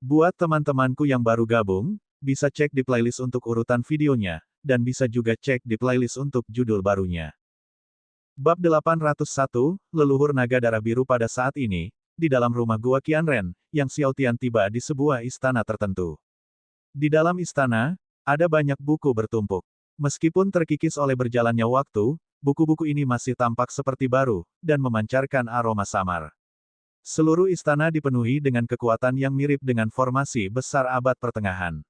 Buat teman-temanku yang baru gabung, bisa cek di playlist untuk urutan videonya, dan bisa juga cek di playlist untuk judul barunya. Bab 801, Leluhur Naga Darah Biru pada saat ini, di dalam rumah Gua Qianren, yang Xiao Tian tiba di sebuah istana tertentu. Di dalam istana, ada banyak buku bertumpuk. Meskipun terkikis oleh berjalannya waktu, buku-buku ini masih tampak seperti baru, dan memancarkan aroma samar. Seluruh istana dipenuhi dengan kekuatan yang mirip dengan formasi besar abad pertengahan.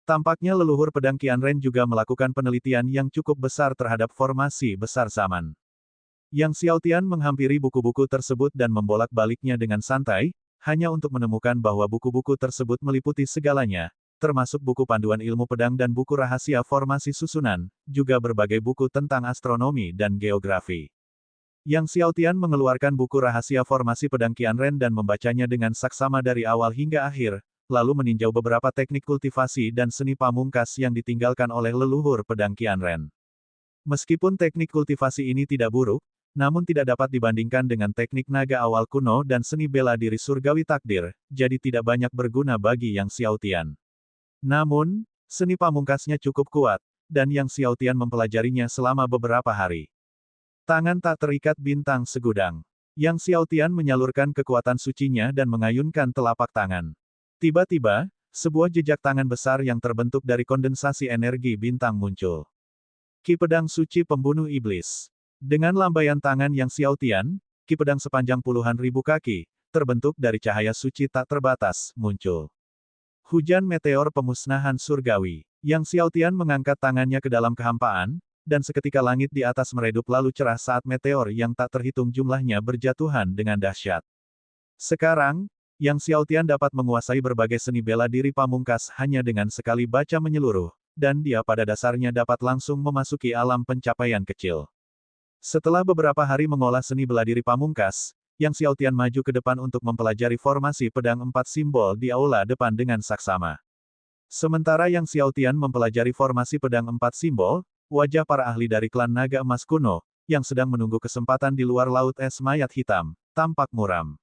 Tampaknya leluhur pedang Qianren juga melakukan penelitian yang cukup besar terhadap formasi besar zaman. Yang Xiao Tian menghampiri buku-buku tersebut dan membolak-baliknya dengan santai, hanya untuk menemukan bahwa buku-buku tersebut meliputi segalanya, termasuk buku panduan ilmu pedang dan buku rahasia formasi susunan, juga berbagai buku tentang astronomi dan geografi. Yang Xiao Tian mengeluarkan buku rahasia formasi pedang Qianren dan membacanya dengan saksama dari awal hingga akhir, lalu meninjau beberapa teknik kultivasi dan seni pamungkas yang ditinggalkan oleh leluhur pedang Qianren. Meskipun teknik kultivasi ini tidak buruk, namun tidak dapat dibandingkan dengan teknik naga awal kuno dan seni bela diri surgawi takdir, jadi tidak banyak berguna bagi Yang Xiao Tian. Namun, seni pamungkasnya cukup kuat, dan Yang Xiao Tian mempelajarinya selama beberapa hari. Tangan tak terikat bintang segudang. Yang Xiao Tian menyalurkan kekuatan sucinya dan mengayunkan telapak tangan. Tiba-tiba, sebuah jejak tangan besar yang terbentuk dari kondensasi energi bintang muncul. Ki Pedang Suci Pembunuh Iblis. Dengan lambaian tangan Yang Xiao Tian, ki pedang sepanjang puluhan ribu kaki, terbentuk dari cahaya suci tak terbatas, muncul. Hujan meteor pemusnahan surgawi. Yang Xiao Tian mengangkat tangannya ke dalam kehampaan, dan seketika langit di atas meredup lalu cerah saat meteor yang tak terhitung jumlahnya berjatuhan dengan dahsyat. Sekarang, Yang Xiao Tian dapat menguasai berbagai seni bela diri pamungkas hanya dengan sekali baca menyeluruh, dan dia pada dasarnya dapat langsung memasuki alam pencapaian kecil. Setelah beberapa hari mengolah seni bela diri pamungkas, Yang Xiao Tian maju ke depan untuk mempelajari formasi pedang 4 simbol di aula depan dengan saksama. Sementara Yang Xiao Tian mempelajari formasi pedang 4 simbol, wajah para ahli dari klan naga emas kuno, yang sedang menunggu kesempatan di luar laut es mayat hitam, tampak muram.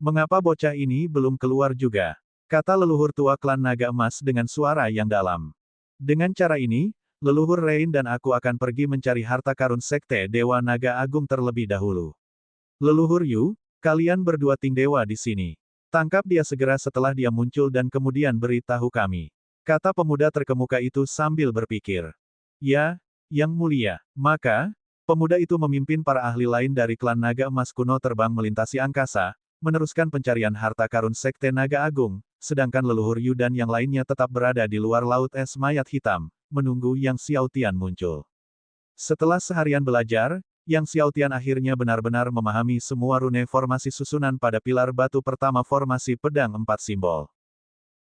Mengapa bocah ini belum keluar juga? Kata leluhur tua klan naga emas dengan suara yang dalam. Dengan cara ini, leluhur Rain dan aku akan pergi mencari harta karun sekte Dewa Naga Agung terlebih dahulu. Leluhur Yu, kalian berdua ting dewa di sini. Tangkap dia segera setelah dia muncul dan kemudian beritahu kami. Kata pemuda terkemuka itu sambil berpikir. Ya, Yang Mulia. Maka, pemuda itu memimpin para ahli lain dari klan naga emas kuno terbang melintasi angkasa, meneruskan pencarian harta karun sekte Naga Agung, sedangkan leluhur Yu dan yang lainnya tetap berada di luar laut es mayat hitam, menunggu Yang Xiao Tian muncul. Setelah seharian belajar, Yang Xiao Tian akhirnya benar-benar memahami semua rune formasi susunan pada pilar batu pertama formasi pedang 4 simbol.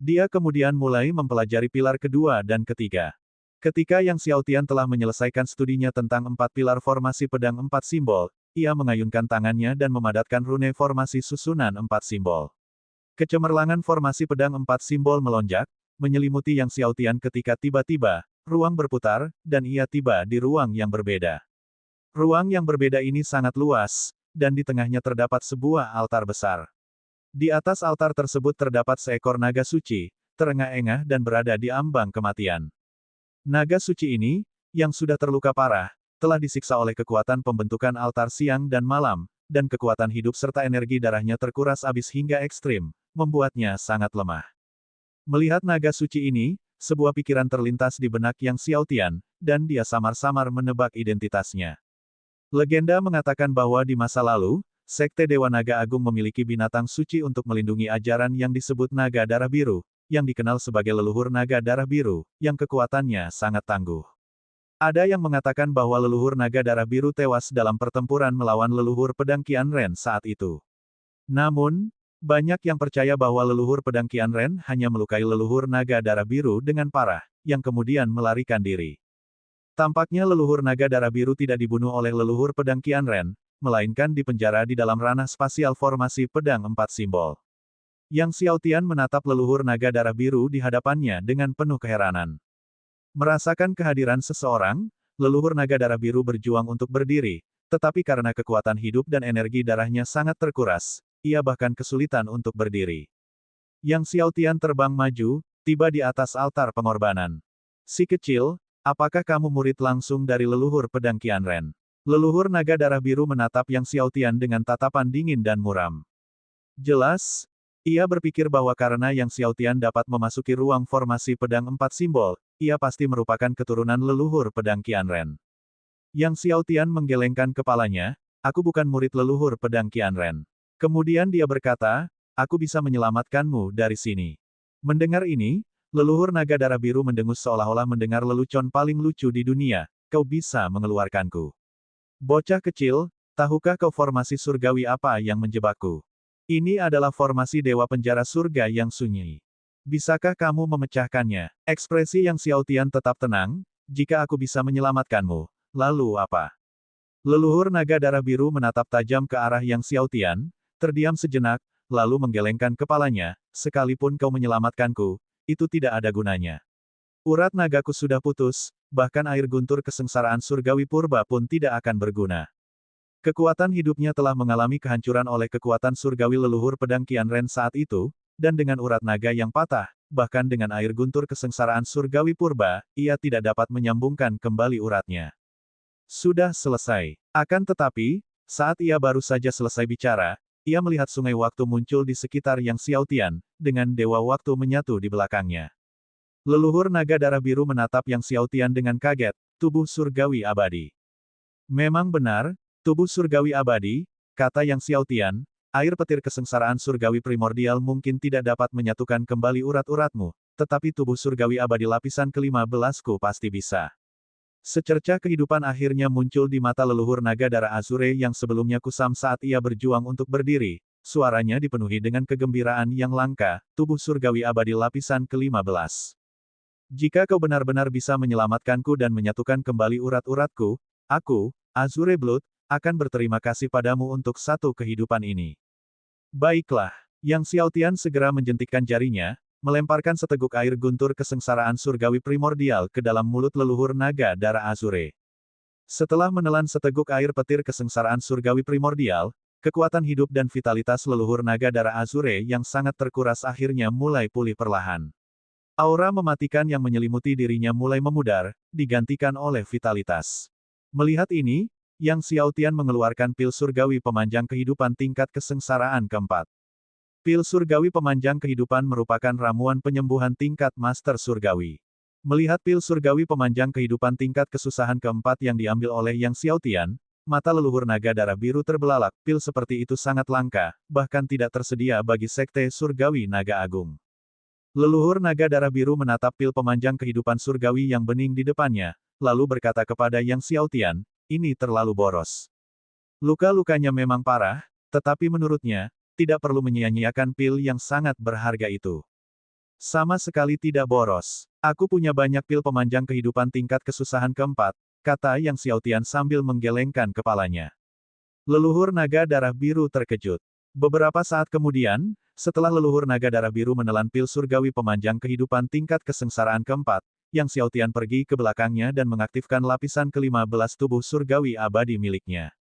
Dia kemudian mulai mempelajari pilar kedua dan ketiga. Ketika Yang Xiao Tian telah menyelesaikan studinya tentang 4 pilar formasi pedang 4 simbol, ia mengayunkan tangannya dan memadatkan rune formasi susunan 4 simbol. Kecemerlangan formasi pedang 4 simbol melonjak, menyelimuti Yang Xiao Tian ketika tiba-tiba, ruang berputar, dan ia tiba di ruang yang berbeda. Ruang yang berbeda ini sangat luas, dan di tengahnya terdapat sebuah altar besar. Di atas altar tersebut terdapat seekor naga suci, terengah-engah dan berada di ambang kematian. Naga suci ini, yang sudah terluka parah, telah disiksa oleh kekuatan pembentukan altar siang dan malam, dan kekuatan hidup serta energi darahnya terkuras habis hingga ekstrim, membuatnya sangat lemah. Melihat naga suci ini, sebuah pikiran terlintas di benak Yang Xiao Tian, dan dia samar-samar menebak identitasnya. Legenda mengatakan bahwa di masa lalu, Sekte Dewa Naga Agung memiliki binatang suci untuk melindungi ajaran yang disebut Naga Darah Biru, yang dikenal sebagai leluhur naga darah biru, yang kekuatannya sangat tangguh. Ada yang mengatakan bahwa leluhur naga darah biru tewas dalam pertempuran melawan leluhur pedang Qianren saat itu. Namun, banyak yang percaya bahwa leluhur pedang Qianren hanya melukai leluhur naga darah biru dengan parah, yang kemudian melarikan diri. Tampaknya leluhur naga darah biru tidak dibunuh oleh leluhur pedang Qianren, melainkan dipenjara di dalam ranah spasial formasi pedang 4 simbol. Yang Xiao Tian menatap leluhur naga darah biru di hadapannya dengan penuh keheranan. Merasakan kehadiran seseorang, leluhur naga darah biru berjuang untuk berdiri, tetapi karena kekuatan hidup dan energi darahnya sangat terkuras, ia bahkan kesulitan untuk berdiri. Yang Xiaotian terbang maju, tiba di atas altar pengorbanan. Si kecil, apakah kamu murid langsung dari leluhur pedang Qianren? Leluhur naga darah biru menatap Yang Xiaotian dengan tatapan dingin dan muram. Jelas, ia berpikir bahwa karena Yang Xiaotian dapat memasuki ruang formasi pedang 4 simbol, ia pasti merupakan keturunan leluhur pedang Qianren. Yang Xiaotian menggelengkan kepalanya, aku bukan murid leluhur pedang Qianren. Kemudian dia berkata, aku bisa menyelamatkanmu dari sini. Mendengar ini, leluhur naga darah biru mendengus seolah-olah mendengar lelucon paling lucu di dunia, kau bisa mengeluarkanku. Bocah kecil, tahukah kau formasi surgawi apa yang menjebakku? Ini adalah formasi Dewa Penjara Surga yang sunyi. Bisakah kamu memecahkannya? Ekspresi Yang Xiaotian tetap tenang, jika aku bisa menyelamatkanmu, lalu apa? Leluhur naga darah biru menatap tajam ke arah Yang Xiaotian, terdiam sejenak, lalu menggelengkan kepalanya, sekalipun kau menyelamatkanku, itu tidak ada gunanya. Urat nagaku sudah putus, bahkan air guntur kesengsaraan surgawi purba pun tidak akan berguna. Kekuatan hidupnya telah mengalami kehancuran oleh kekuatan surgawi leluhur pedang Qianren saat itu, dan dengan urat naga yang patah, bahkan dengan air guntur kesengsaraan surgawi purba, ia tidak dapat menyambungkan kembali uratnya. Sudah selesai. Akan tetapi, saat ia baru saja selesai bicara, ia melihat sungai waktu muncul di sekitar Yang Xiaotian, dengan dewa waktu menyatu di belakangnya. Leluhur naga darah biru menatap Yang Xiaotian dengan kaget, tubuh surgawi abadi. Memang benar, tubuh surgawi abadi, kata Yang Xiaotian, air petir kesengsaraan surgawi primordial mungkin tidak dapat menyatukan kembali urat-uratmu, tetapi tubuh surgawi abadi lapisan ke-15ku pasti bisa. Secercah kehidupan akhirnya muncul di mata leluhur naga darah Azure yang sebelumnya kusam saat ia berjuang untuk berdiri, suaranya dipenuhi dengan kegembiraan yang langka, tubuh surgawi abadi lapisan ke-15. Jika kau benar-benar bisa menyelamatkanku dan menyatukan kembali urat-uratku, aku, Azure Blood, akan berterima kasih padamu untuk satu kehidupan ini. Baiklah, Yang Xiaotian segera menjentikkan jarinya, melemparkan seteguk air guntur kesengsaraan surgawi primordial ke dalam mulut leluhur naga darah Azure. Setelah menelan seteguk air petir kesengsaraan surgawi primordial, kekuatan hidup dan vitalitas leluhur naga darah Azure yang sangat terkuras akhirnya mulai pulih perlahan. Aura mematikan yang menyelimuti dirinya mulai memudar, digantikan oleh vitalitas. Melihat ini, Yang Xiaotian mengeluarkan pil surgawi pemanjang kehidupan tingkat kesengsaraan keempat. Pil surgawi pemanjang kehidupan merupakan ramuan penyembuhan tingkat master surgawi. Melihat pil surgawi pemanjang kehidupan tingkat kesusahan keempat yang diambil oleh Yang Xiaotian, mata leluhur naga darah biru terbelalak, pil seperti itu sangat langka, bahkan tidak tersedia bagi sekte surgawi naga agung. Leluhur naga darah biru menatap pil pemanjang kehidupan surgawi yang bening di depannya, lalu berkata kepada Yang Xiaotian, ini terlalu boros. Luka-lukanya memang parah, tetapi menurutnya, tidak perlu menyia-nyiakan pil yang sangat berharga itu. Sama sekali tidak boros. Aku punya banyak pil pemanjang kehidupan tingkat kesusahan keempat, kata Yang Xiaotian sambil menggelengkan kepalanya. Leluhur naga darah biru terkejut. Beberapa saat kemudian, setelah leluhur naga darah biru menelan pil surgawi pemanjang kehidupan tingkat kesengsaraan keempat, Yang Xiaotian pergi ke belakangnya dan mengaktifkan lapisan ke-15 tubuh surgawi abadi miliknya.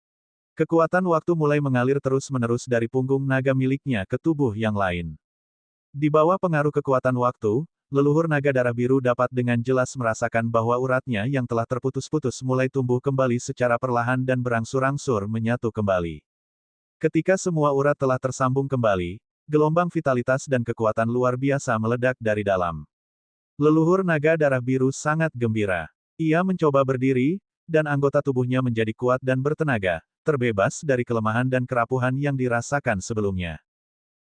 Kekuatan waktu mulai mengalir terus-menerus dari punggung naga miliknya ke tubuh yang lain. Di bawah pengaruh kekuatan waktu, leluhur naga darah biru dapat dengan jelas merasakan bahwa uratnya yang telah terputus-putus mulai tumbuh kembali secara perlahan dan berangsur-angsur menyatu kembali. Ketika semua urat telah tersambung kembali, gelombang vitalitas dan kekuatan luar biasa meledak dari dalam. Leluhur naga darah biru sangat gembira. Ia mencoba berdiri, dan anggota tubuhnya menjadi kuat dan bertenaga, terbebas dari kelemahan dan kerapuhan yang dirasakan sebelumnya.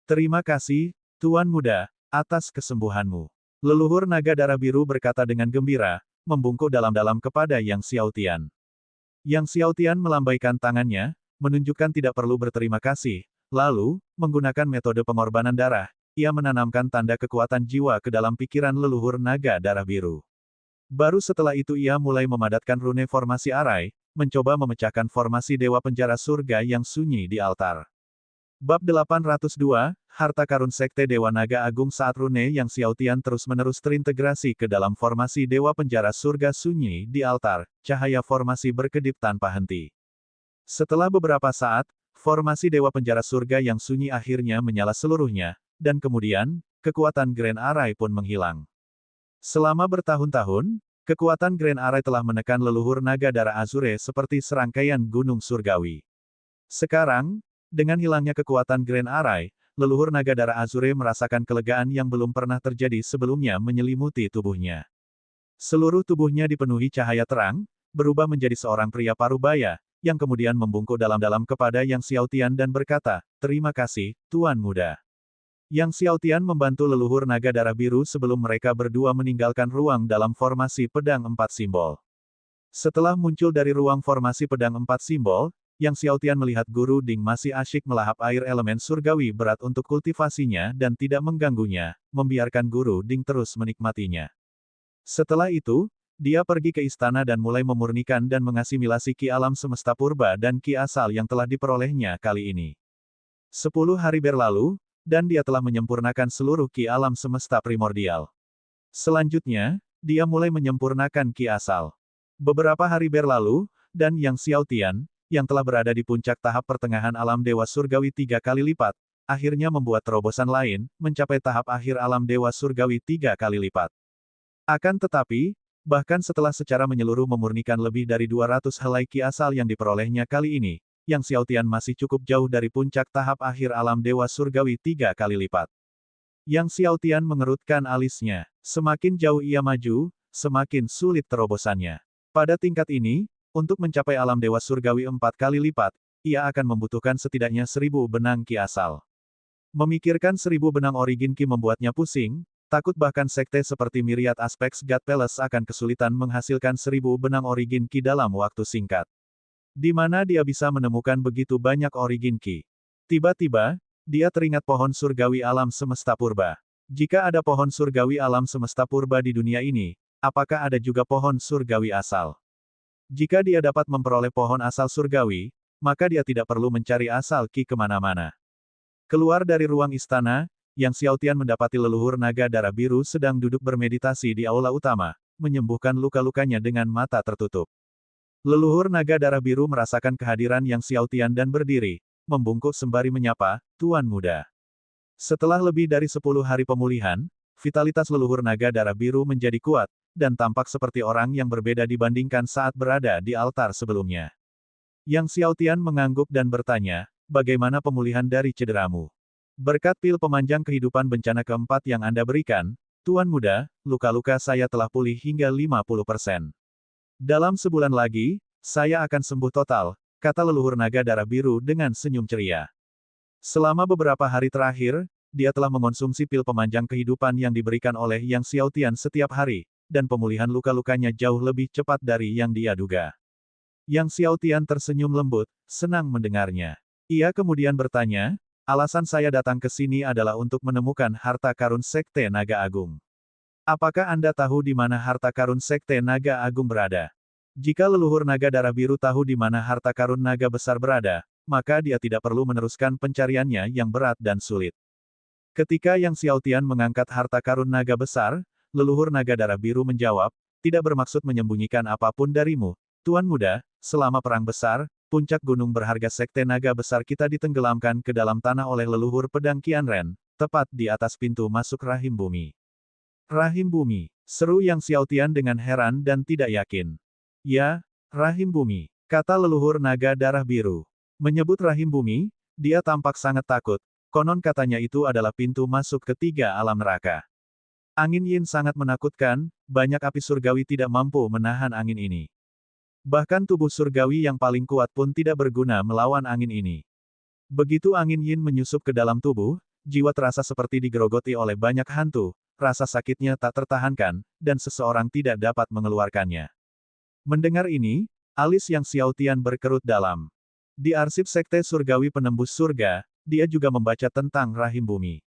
Terima kasih, Tuan Muda, atas kesembuhanmu. Leluhur naga darah biru berkata dengan gembira, membungkuk dalam-dalam kepada Yang Xiaotian. Yang Xiaotian melambaikan tangannya, menunjukkan tidak perlu berterima kasih, lalu, menggunakan metode pengorbanan darah, ia menanamkan tanda kekuatan jiwa ke dalam pikiran leluhur naga darah biru. Baru setelah itu ia mulai memadatkan rune formasi arai, mencoba memecahkan formasi Dewa Penjara Surga yang sunyi di altar. Bab 802, Harta Karun Sekte Dewa Naga Agung. Saat rune Yang Xiaotian terus-menerus terintegrasi ke dalam formasi Dewa Penjara Surga sunyi di altar, cahaya formasi berkedip tanpa henti. Setelah beberapa saat, formasi Dewa Penjara Surga yang sunyi akhirnya menyala seluruhnya, dan kemudian, kekuatan Grand Array pun menghilang. Selama bertahun-tahun, kekuatan Grand Array telah menekan leluhur naga darah Azure seperti serangkaian gunung surgawi. Sekarang, dengan hilangnya kekuatan Grand Array, leluhur naga darah Azure merasakan kelegaan yang belum pernah terjadi sebelumnya menyelimuti tubuhnya. Seluruh tubuhnya dipenuhi cahaya terang, berubah menjadi seorang pria parubaya, yang kemudian membungkuk dalam-dalam kepada Yang Xiaotian dan berkata, "Terima kasih, Tuan Muda." Yang Xiaotian membantu leluhur naga darah biru sebelum mereka berdua meninggalkan ruang dalam formasi pedang 4 simbol. Setelah muncul dari ruang formasi pedang 4 simbol, Yang Xiaotian melihat Guru Ding masih asyik melahap air elemen surgawi berat untuk kultivasinya dan tidak mengganggunya, membiarkan Guru Ding terus menikmatinya. Setelah itu, dia pergi ke istana dan mulai memurnikan dan mengasimilasi ki alam semesta purba dan ki asal yang telah diperolehnya kali ini. 10 hari berlalu, dan dia telah menyempurnakan seluruh ki alam semesta primordial. Selanjutnya, dia mulai menyempurnakan ki asal. Beberapa hari berlalu, dan Yang Xiaotian, yang telah berada di puncak tahap pertengahan alam dewa surgawi 3 kali lipat, akhirnya membuat terobosan lain, mencapai tahap akhir alam dewa surgawi 3 kali lipat. Akan tetapi, bahkan setelah secara menyeluruh memurnikan lebih dari 200 helai ki asal yang diperolehnya kali ini, Yang Xiaotian masih cukup jauh dari puncak tahap akhir alam dewa surgawi 3 kali lipat. Yang Xiaotian mengerutkan alisnya. Semakin jauh ia maju, semakin sulit terobosannya. Pada tingkat ini, untuk mencapai alam dewa surgawi 4 kali lipat, ia akan membutuhkan setidaknya 1000 benang ki asal. Memikirkan 1000 benang origin ki membuatnya pusing, takut bahkan sekte seperti Myriad Aspects God Palace akan kesulitan menghasilkan 1000 benang origin ki dalam waktu singkat. Di mana dia bisa menemukan begitu banyak origin ki? Tiba-tiba, dia teringat pohon surgawi alam semesta purba. Jika ada pohon surgawi alam semesta purba di dunia ini, apakah ada juga pohon surgawi asal? Jika dia dapat memperoleh pohon asal surgawi, maka dia tidak perlu mencari asal ki kemana-mana. Keluar dari ruang istana, Yang Xiaotian mendapati leluhur naga darah biru sedang duduk bermeditasi di aula utama, menyembuhkan luka-lukanya dengan mata tertutup. Leluhur naga darah biru merasakan kehadiran Yang Xiaotian dan berdiri, membungkuk sembari menyapa, "Tuan Muda." Setelah lebih dari 10 hari pemulihan, vitalitas leluhur naga darah biru menjadi kuat, dan tampak seperti orang yang berbeda dibandingkan saat berada di altar sebelumnya. Yang Xiaotian mengangguk dan bertanya, "Bagaimana pemulihan dari cederamu?" "Berkat pil pemanjang kehidupan bencana keempat yang Anda berikan, Tuan Muda, luka-luka saya telah pulih hingga 50%. Dalam sebulan lagi, saya akan sembuh total," kata leluhur naga darah biru dengan senyum ceria. Selama beberapa hari terakhir, dia telah mengonsumsi pil pemanjang kehidupan yang diberikan oleh Yang Xiaotian setiap hari, dan pemulihan luka-lukanya jauh lebih cepat dari yang dia duga. Yang Xiaotian tersenyum lembut, senang mendengarnya. Ia kemudian bertanya, "Alasan saya datang ke sini adalah untuk menemukan harta karun Sekte Naga Agung. Apakah Anda tahu di mana harta karun Sekte Naga Agung berada?" Jika leluhur naga darah biru tahu di mana harta karun naga besar berada, maka dia tidak perlu meneruskan pencariannya yang berat dan sulit. Ketika Yang Xiaotian mengangkat harta karun naga besar, leluhur naga darah biru menjawab, "Tidak bermaksud menyembunyikan apapun darimu, Tuan Muda, selama perang besar, puncak gunung berharga Sekte Naga Besar kita ditenggelamkan ke dalam tanah oleh leluhur pedang Qianren, tepat di atas pintu masuk rahim bumi." "Rahim bumi?" seru Yang Xiaotian dengan heran dan tidak yakin. "Ya, rahim bumi," kata leluhur naga darah biru. Menyebut rahim bumi, dia tampak sangat takut, konon katanya itu adalah pintu masuk ketiga alam neraka. Angin yin sangat menakutkan, banyak api surgawi tidak mampu menahan angin ini. Bahkan tubuh surgawi yang paling kuat pun tidak berguna melawan angin ini. Begitu angin yin menyusup ke dalam tubuh, jiwa terasa seperti digerogoti oleh banyak hantu, rasa sakitnya tak tertahankan, dan seseorang tidak dapat mengeluarkannya. Mendengar ini, alis Yang Xiaotian berkerut dalam. Di arsip Sekte Surgawi Penembus Surga, dia juga membaca tentang rahim bumi.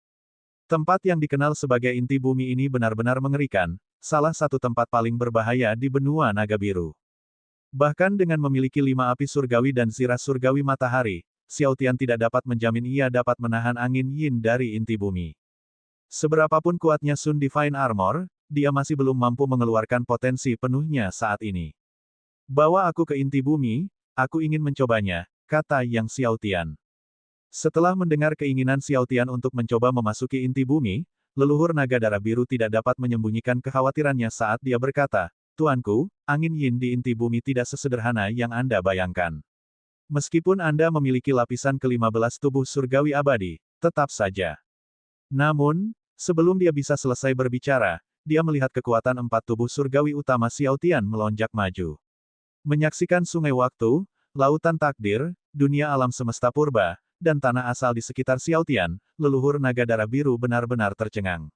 Tempat yang dikenal sebagai inti bumi ini benar-benar mengerikan, salah satu tempat paling berbahaya di benua naga biru. Bahkan dengan memiliki 5 api surgawi dan zirah surgawi matahari, Xiaotian tidak dapat menjamin ia dapat menahan angin yin dari inti bumi. Seberapapun kuatnya Sun Divine Armor, dia masih belum mampu mengeluarkan potensi penuhnya saat ini. "Bawa aku ke inti bumi, aku ingin mencobanya," kata Yang Xiaotian. Setelah mendengar keinginan Xiaotian untuk mencoba memasuki inti bumi, leluhur naga darah biru tidak dapat menyembunyikan kekhawatirannya saat dia berkata, "Tuanku, angin yin di inti bumi tidak sesederhana yang Anda bayangkan. Meskipun Anda memiliki lapisan ke-15 tubuh surgawi abadi, tetap saja." Namun, sebelum dia bisa selesai berbicara, dia melihat kekuatan 4 tubuh surgawi utama Xiao Tian melonjak maju. Menyaksikan sungai waktu, lautan takdir, dunia alam semesta purba, dan tanah asal di sekitar Xiao Tian, leluhur naga darah biru benar-benar tercengang.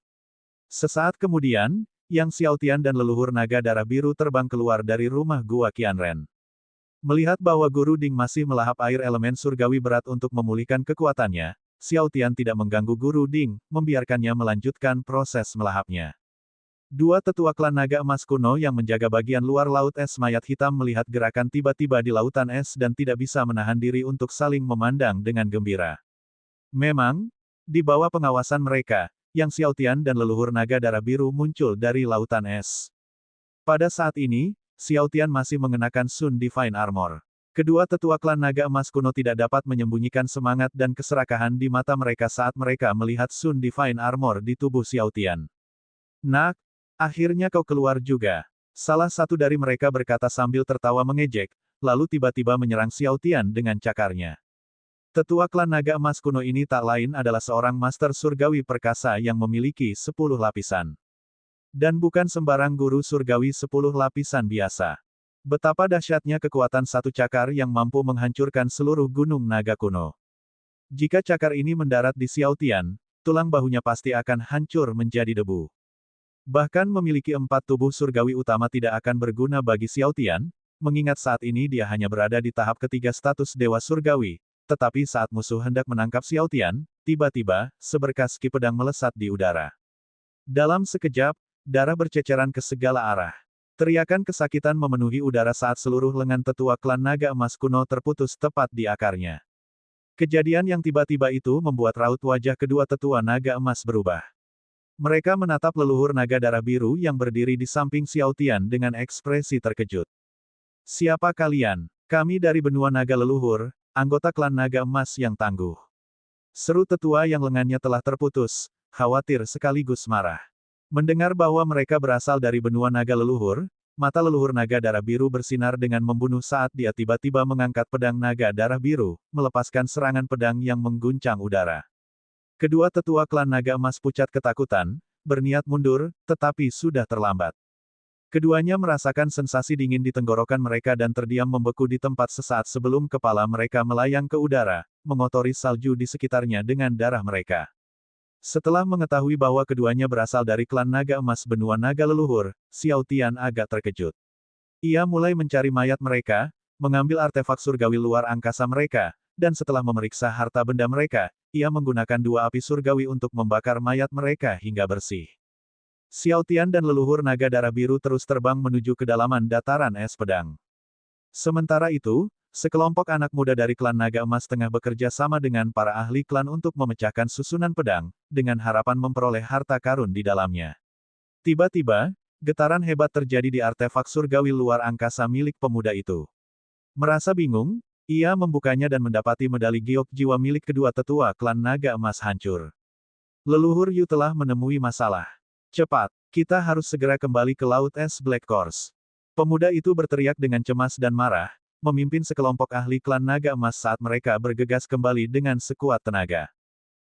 Sesaat kemudian, Yang Xiao Tian dan leluhur naga darah biru terbang keluar dari rumah gua Qianren. Melihat bahwa Guru Ding masih melahap air elemen surgawi berat untuk memulihkan kekuatannya, Xiao Tian tidak mengganggu Guru Ding, membiarkannya melanjutkan proses melahapnya. 2 tetua klan naga emas kuno yang menjaga bagian luar laut es mayat hitam melihat gerakan tiba-tiba di lautan es dan tidak bisa menahan diri untuk saling memandang dengan gembira. Memang, di bawah pengawasan mereka, Yang Xiao Tian dan leluhur naga darah biru muncul dari lautan es. Pada saat ini, Xiao Tian masih mengenakan Sun Divine Armor. Kedua tetua klan naga emas kuno tidak dapat menyembunyikan semangat dan keserakahan di mata mereka saat mereka melihat Sun Divine Armor di tubuh Xiao Tian. "Nak, akhirnya kau keluar juga." Salah satu dari mereka berkata sambil tertawa mengejek, lalu tiba-tiba menyerang Xiao Tian dengan cakarnya. Tetua klan naga emas kuno ini tak lain adalah seorang master surgawi perkasa yang memiliki 10 lapisan. Dan bukan sembarang guru surgawi 10 lapisan biasa. Betapa dahsyatnya kekuatan satu cakar yang mampu menghancurkan seluruh gunung naga kuno. Jika cakar ini mendarat di Xiao Tian, tulang bahunya pasti akan hancur menjadi debu. Bahkan memiliki 4 tubuh surgawi utama tidak akan berguna bagi Xiao Tian, mengingat saat ini dia hanya berada di tahap ketiga status dewa surgawi. Tetapi saat musuh hendak menangkap Xiao Tian, tiba-tiba, seberkas ki pedang melesat di udara. Dalam sekejap, darah berceceran ke segala arah. Teriakan kesakitan memenuhi udara saat seluruh lengan tetua klan naga emas kuno terputus tepat di akarnya. Kejadian yang tiba-tiba itu membuat raut wajah kedua tetua naga emas berubah. Mereka menatap leluhur naga darah biru yang berdiri di samping Xiao Tian dengan ekspresi terkejut. "Siapa kalian?" "Kami dari benua naga leluhur, anggota klan naga emas yang tangguh." Seru tetua yang lengannya telah terputus, khawatir sekaligus marah. Mendengar bahwa mereka berasal dari benua naga leluhur, mata leluhur naga darah biru bersinar dengan membunuh saat dia tiba-tiba mengangkat pedang naga darah biru, melepaskan serangan pedang yang mengguncang udara. Kedua tetua klan naga emas pucat ketakutan, berniat mundur, tetapi sudah terlambat. Keduanya merasakan sensasi dingin di tenggorokan mereka dan terdiam membeku di tempat sesaat sebelum kepala mereka melayang ke udara, mengotori salju di sekitarnya dengan darah mereka. Setelah mengetahui bahwa keduanya berasal dari klan naga emas benua naga leluhur, Xiao Tian agak terkejut. Ia mulai mencari mayat mereka, mengambil artefak surgawi luar angkasa mereka, dan setelah memeriksa harta benda mereka, ia menggunakan 2 api surgawi untuk membakar mayat mereka hingga bersih. Xiao Tian dan leluhur naga darah biru terus terbang menuju kedalaman dataran es pedang. Sementara itu, sekelompok anak muda dari klan naga emas tengah bekerja sama dengan para ahli klan untuk memecahkan susunan pedang, dengan harapan memperoleh harta karun di dalamnya. Tiba-tiba, getaran hebat terjadi di artefak surgawi luar angkasa milik pemuda itu. Merasa bingung, ia membukanya dan mendapati medali giok jiwa milik kedua tetua klan naga emas hancur. "Leluhur Yu telah menemui masalah. Cepat, kita harus segera kembali ke Laut Es Black Course." Pemuda itu berteriak dengan cemas dan marah, memimpin sekelompok ahli klan naga emas saat mereka bergegas kembali dengan sekuat tenaga.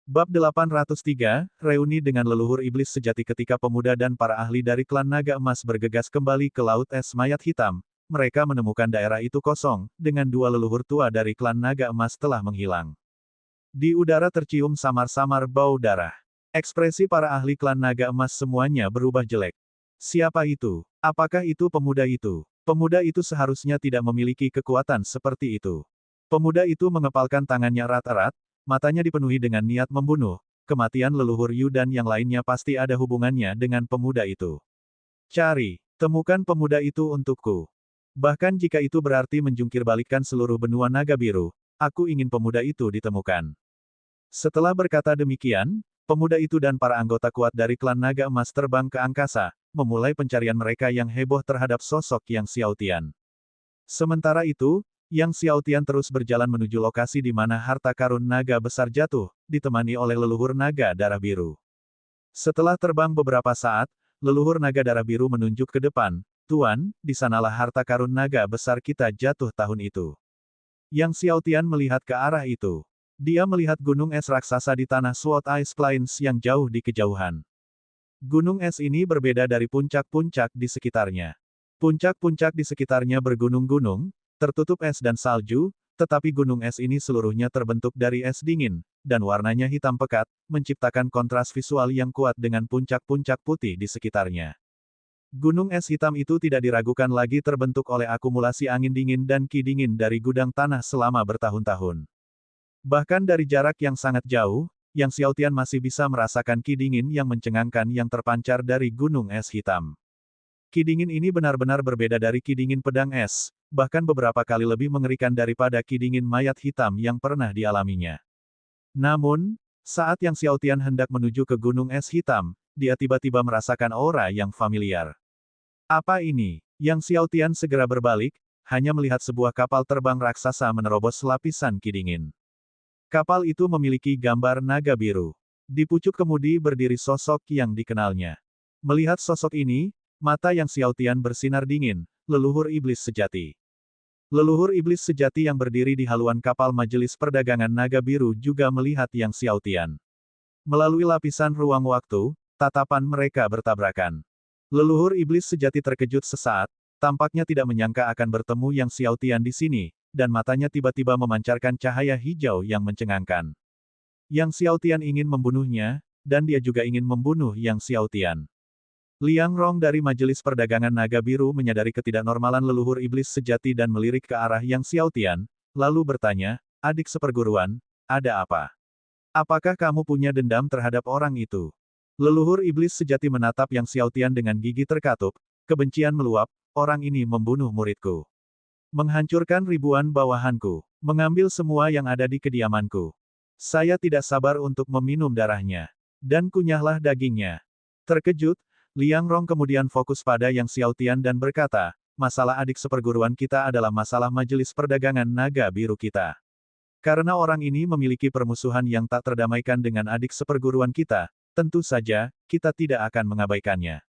Bab 803, Reuni dengan leluhur iblis sejati. Ketika pemuda dan para ahli dari klan naga emas bergegas kembali ke Laut Es Mayat Hitam, mereka menemukan daerah itu kosong, dengan 2 leluhur tua dari klan naga emas telah menghilang. Di udara tercium samar-samar bau darah. Ekspresi para ahli klan naga emas semuanya berubah jelek. Siapa itu? Apakah itu pemuda itu? Pemuda itu seharusnya tidak memiliki kekuatan seperti itu. Pemuda itu mengepalkan tangannya erat-erat, matanya dipenuhi dengan niat membunuh. Kematian leluhur Yu dan yang lainnya pasti ada hubungannya dengan pemuda itu. "Cari, temukan pemuda itu untukku. Bahkan jika itu berarti menjungkirbalikkan seluruh benua naga biru, aku ingin pemuda itu ditemukan." Setelah berkata demikian, pemuda itu dan para anggota kuat dari klan naga emas terbang ke angkasa, memulai pencarian mereka yang heboh terhadap sosok Yang Xiao Tian. Sementara itu, Yang Xiao Tian terus berjalan menuju lokasi di mana harta karun naga besar jatuh, ditemani oleh leluhur naga darah biru. Setelah terbang beberapa saat, leluhur naga darah biru menunjuk ke depan, "Tuan, di sanalah harta karun naga besar kita jatuh tahun itu." Yang Xiaotian melihat ke arah itu. Dia melihat gunung es raksasa di tanah Sword Ice Plains yang jauh di kejauhan. Gunung es ini berbeda dari puncak-puncak di sekitarnya. Puncak-puncak di sekitarnya bergunung-gunung, tertutup es dan salju, tetapi gunung es ini seluruhnya terbentuk dari es dingin, dan warnanya hitam pekat, menciptakan kontras visual yang kuat dengan puncak-puncak putih di sekitarnya. Gunung es hitam itu tidak diragukan lagi terbentuk oleh akumulasi angin dingin dan ki dingin dari gudang tanah selama bertahun-tahun. Bahkan dari jarak yang sangat jauh, Yang Xiaotian masih bisa merasakan ki dingin yang mencengangkan yang terpancar dari gunung es hitam. Ki dingin ini benar-benar berbeda dari ki dingin pedang es, bahkan beberapa kali lebih mengerikan daripada ki dingin mayat hitam yang pernah dialaminya. Namun, saat Yang Xiaotian hendak menuju ke gunung es hitam, dia tiba-tiba merasakan aura yang familiar. Apa ini? Yang Xiaotian segera berbalik, hanya melihat sebuah kapal terbang raksasa menerobos lapisan ki dingin. Kapal itu memiliki gambar naga biru. Di pucuk kemudi berdiri sosok yang dikenalnya. Melihat sosok ini, mata Yang Xiaotian bersinar dingin, leluhur iblis sejati. Leluhur iblis sejati yang berdiri di haluan kapal majelis perdagangan naga biru juga melihat Yang Xiaotian. Melalui lapisan ruang waktu, tatapan mereka bertabrakan. Leluhur iblis sejati terkejut sesaat, tampaknya tidak menyangka akan bertemu Yang Xiaotian di sini, dan matanya tiba-tiba memancarkan cahaya hijau yang mencengangkan. Yang Xiaotian ingin membunuhnya, dan dia juga ingin membunuh Yang Xiaotian. Liang Rong dari Majelis Perdagangan Naga Biru menyadari ketidaknormalan leluhur iblis sejati dan melirik ke arah Yang Xiaotian, lalu bertanya, "Adik seperguruan, ada apa? Apakah kamu punya dendam terhadap orang itu?" Leluhur iblis sejati menatap Yang Xiaotian dengan gigi terkatup, kebencian meluap, "Orang ini membunuh muridku. Menghancurkan ribuan bawahanku. Mengambil semua yang ada di kediamanku. Saya tidak sabar untuk meminum darahnya. Dan kunyahlah dagingnya." Terkejut, Liang Rong kemudian fokus pada Yang Xiaotian dan berkata, "Masalah adik seperguruan kita adalah masalah majelis perdagangan naga biru kita. Karena orang ini memiliki permusuhan yang tak terdamaikan dengan adik seperguruan kita, tentu saja, kita tidak akan mengabaikannya."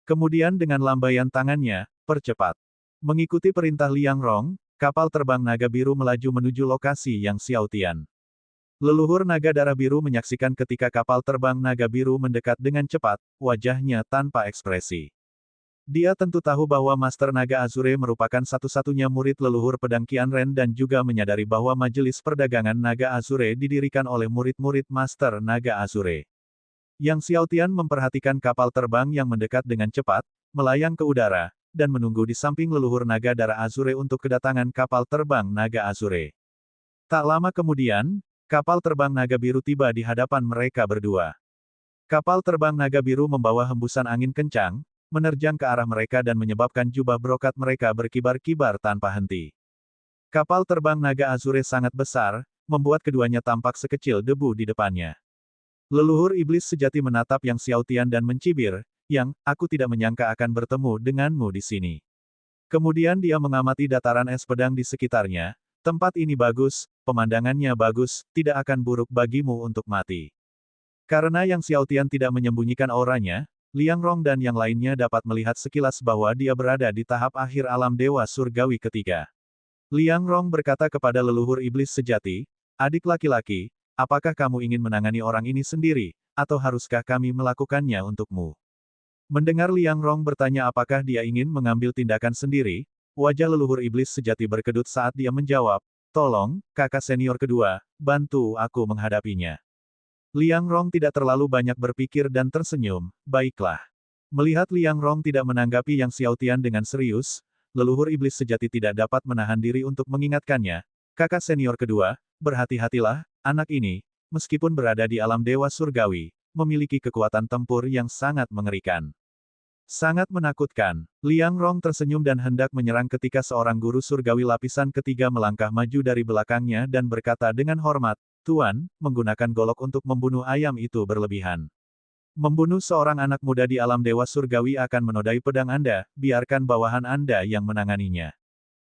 Kemudian dengan lambaian tangannya, "Percepat." Mengikuti perintah Liang Rong, kapal terbang naga biru melaju menuju lokasi Yang Xiaotian. Leluhur naga darah biru menyaksikan ketika kapal terbang naga biru mendekat dengan cepat, wajahnya tanpa ekspresi. Dia tentu tahu bahwa Master Naga Azure merupakan satu-satunya murid leluhur pedang Qianren dan juga menyadari bahwa Majelis Perdagangan Naga Azure didirikan oleh murid-murid Master Naga Azure. Yang Xiaotian memperhatikan kapal terbang yang mendekat dengan cepat, melayang ke udara, dan menunggu di samping leluhur naga darah Azure untuk kedatangan kapal terbang naga Azure. Tak lama kemudian, kapal terbang naga biru tiba di hadapan mereka berdua. Kapal terbang naga biru membawa hembusan angin kencang, menerjang ke arah mereka dan menyebabkan jubah brokat mereka berkibar-kibar tanpa henti. Kapal terbang naga Azure sangat besar, membuat keduanya tampak sekecil debu di depannya. Leluhur iblis sejati menatap Yang Xiaotian dan mencibir, "Yang, aku tidak menyangka akan bertemu denganmu di sini." Kemudian dia mengamati dataran es pedang di sekitarnya. "Tempat ini bagus, pemandangannya bagus, tidak akan buruk bagimu untuk mati." Karena Yang Xiaotian tidak menyembunyikan auranya, Liang Rong dan yang lainnya dapat melihat sekilas bahwa dia berada di tahap akhir alam dewa surgawi ketiga. Liang Rong berkata kepada leluhur iblis sejati, "Adik laki-laki, apakah kamu ingin menangani orang ini sendiri, atau haruskah kami melakukannya untukmu?" Mendengar Liang Rong bertanya apakah dia ingin mengambil tindakan sendiri, wajah leluhur iblis sejati berkedut saat dia menjawab, "Tolong, kakak senior kedua, bantu aku menghadapinya." Liang Rong tidak terlalu banyak berpikir dan tersenyum, "Baiklah." Melihat Liang Rong tidak menanggapi Yang Xiaotian dengan serius, leluhur iblis sejati tidak dapat menahan diri untuk mengingatkannya, "Kakak senior kedua, berhati-hatilah, anak ini, meskipun berada di alam dewa surgawi, memiliki kekuatan tempur yang sangat mengerikan. Sangat menakutkan." Liang Rong tersenyum dan hendak menyerang ketika seorang guru surgawi lapisan ketiga melangkah maju dari belakangnya dan berkata dengan hormat, "Tuan, menggunakan golok untuk membunuh ayam itu berlebihan. Membunuh seorang anak muda di alam dewa surgawi akan menodai pedang Anda, biarkan bawahan Anda yang menanganinya."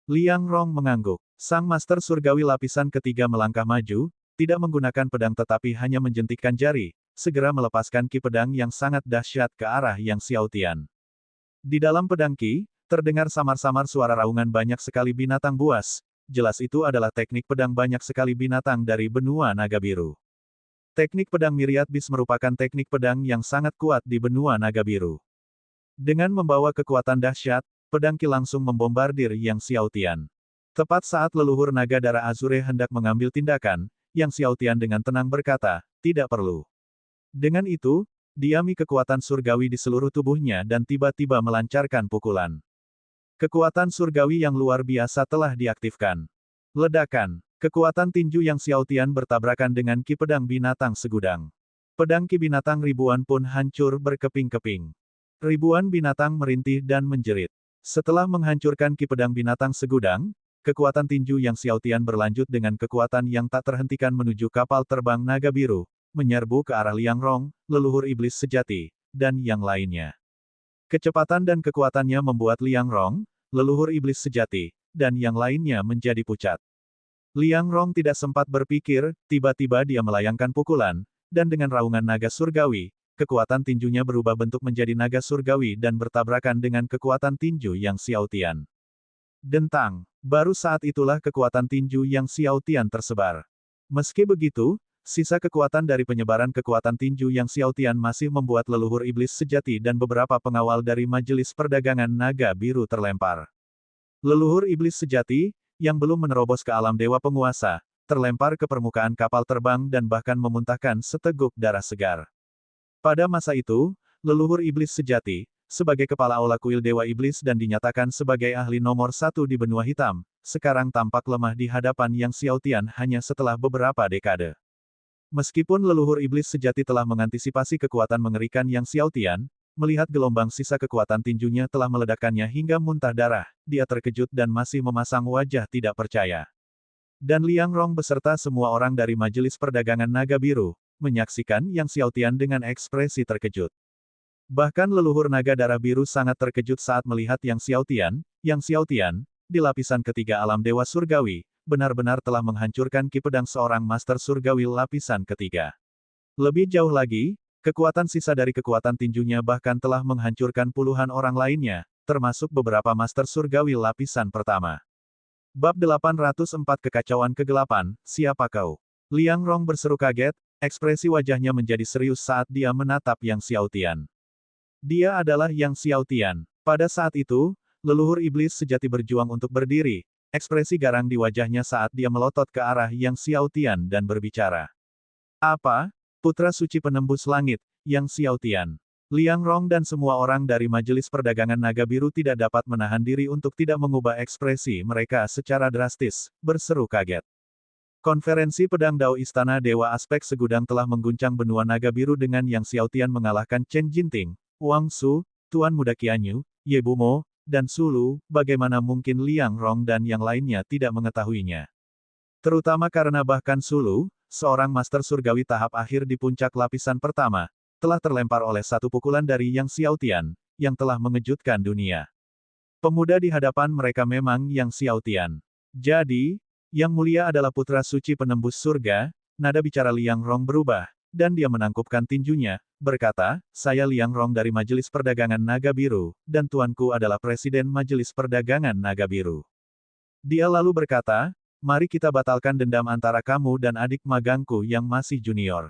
Liang Rong mengangguk. Sang master surgawi lapisan ketiga melangkah maju, tidak menggunakan pedang tetapi hanya menjentikkan jari, segera melepaskan ki pedang yang sangat dahsyat ke arah Yang Xiaotian. Di dalam pedang ki, terdengar samar-samar suara raungan banyak sekali binatang buas. Jelas itu adalah teknik pedang banyak sekali binatang dari benua naga biru. Teknik pedang Myriad Beast merupakan teknik pedang yang sangat kuat di benua naga biru. Dengan membawa kekuatan dahsyat, pedang ki langsung membombardir Yang Xiaotian. Tepat saat leluhur naga darah Azure hendak mengambil tindakan, Yang Xiaotian dengan tenang berkata, "Tidak perlu." Dengan itu, diami kekuatan surgawi di seluruh tubuhnya dan tiba-tiba melancarkan pukulan. Kekuatan surgawi yang luar biasa telah diaktifkan. Ledakan. Kekuatan tinju Yang Xiaotian bertabrakan dengan ki pedang binatang segudang. Pedang ki binatang ribuan pun hancur berkeping-keping. Ribuan binatang merintih dan menjerit. Setelah menghancurkan ki pedang binatang segudang, kekuatan tinju Yang Xiaotian berlanjut dengan kekuatan yang tak terhentikan menuju kapal terbang naga biru, menyerbu ke arah Liang Rong, leluhur iblis sejati, dan yang lainnya. Kecepatan dan kekuatannya membuat Liang Rong, leluhur iblis sejati, dan yang lainnya menjadi pucat. Liang Rong tidak sempat berpikir, tiba-tiba dia melayangkan pukulan, dan dengan raungan naga surgawi, kekuatan tinjunya berubah bentuk menjadi naga surgawi dan bertabrakan dengan kekuatan tinju Yang Xiaotian. Dentang. Baru saat itulah kekuatan tinju Yang Xiaotian tersebar. Meski begitu, sisa kekuatan dari penyebaran kekuatan tinju Yang Xiaotian masih membuat leluhur iblis sejati dan beberapa pengawal dari Majelis Perdagangan Naga Biru terlempar. Leluhur iblis sejati, yang belum menerobos ke alam dewa penguasa, terlempar ke permukaan kapal terbang dan bahkan memuntahkan seteguk darah segar. Pada masa itu, leluhur iblis sejati, sebagai kepala aula kuil dewa iblis dan dinyatakan sebagai ahli nomor 1 di benua hitam, sekarang tampak lemah di hadapan Yang Xiaotian hanya setelah beberapa dekade. Meskipun leluhur iblis sejati telah mengantisipasi kekuatan mengerikan Yang Xiaotian, melihat gelombang sisa kekuatan tinjunya telah meledakkannya hingga muntah darah, dia terkejut dan masih memasang wajah tidak percaya. Dan Liang Rong beserta semua orang dari Majelis Perdagangan Naga Biru, menyaksikan Yang Xiaotian dengan ekspresi terkejut. Bahkan leluhur naga darah biru sangat terkejut saat melihat Yang Xiaotian, di lapisan ketiga alam dewa surgawi, benar-benar telah menghancurkan ki pedang seorang master surgawi lapisan ketiga. Lebih jauh lagi, kekuatan sisa dari kekuatan tinjunya bahkan telah menghancurkan puluhan orang lainnya, termasuk beberapa master surgawi lapisan pertama. Bab 804 Kekacauan Kegelapan, siapa kau? Liang Rong berseru kaget, ekspresi wajahnya menjadi serius saat dia menatap Yang Xiaotian. Dia adalah Yang Xiaotian. Pada saat itu, leluhur iblis sejati berjuang untuk berdiri. Ekspresi garang di wajahnya saat dia melotot ke arah Yang Xiaotian dan berbicara. "Apa? Putra suci penembus langit, Yang Xiaotian." Liang Rong dan semua orang dari Majelis Perdagangan Naga Biru tidak dapat menahan diri untuk tidak mengubah ekspresi mereka secara drastis, berseru kaget. Konferensi Pedang Dao Istana Dewa Aspek Segudang telah mengguncang benua Naga Biru dengan Yang Xiaotian mengalahkan Chen Jinting, Wang Su, Tuan Muda Qianyu, Ye Bumo, dan Sulu. Bagaimana mungkin Liang Rong dan yang lainnya tidak mengetahuinya? Terutama karena bahkan Sulu, seorang master surgawi tahap akhir di puncak lapisan pertama, telah terlempar oleh satu pukulan dari Yang Xiaotian, yang telah mengejutkan dunia. Pemuda di hadapan mereka memang Yang Xiaotian. Jadi, Yang Mulia adalah putra suci penembus surga. Nada bicara Liang Rong berubah, dan dia menangkupkan tinjunya, berkata, "Saya Liang Rong dari Majelis Perdagangan Naga Biru, dan tuanku adalah Presiden Majelis Perdagangan Naga Biru." Dia lalu berkata, "Mari kita batalkan dendam antara kamu dan adik magangku yang masih junior."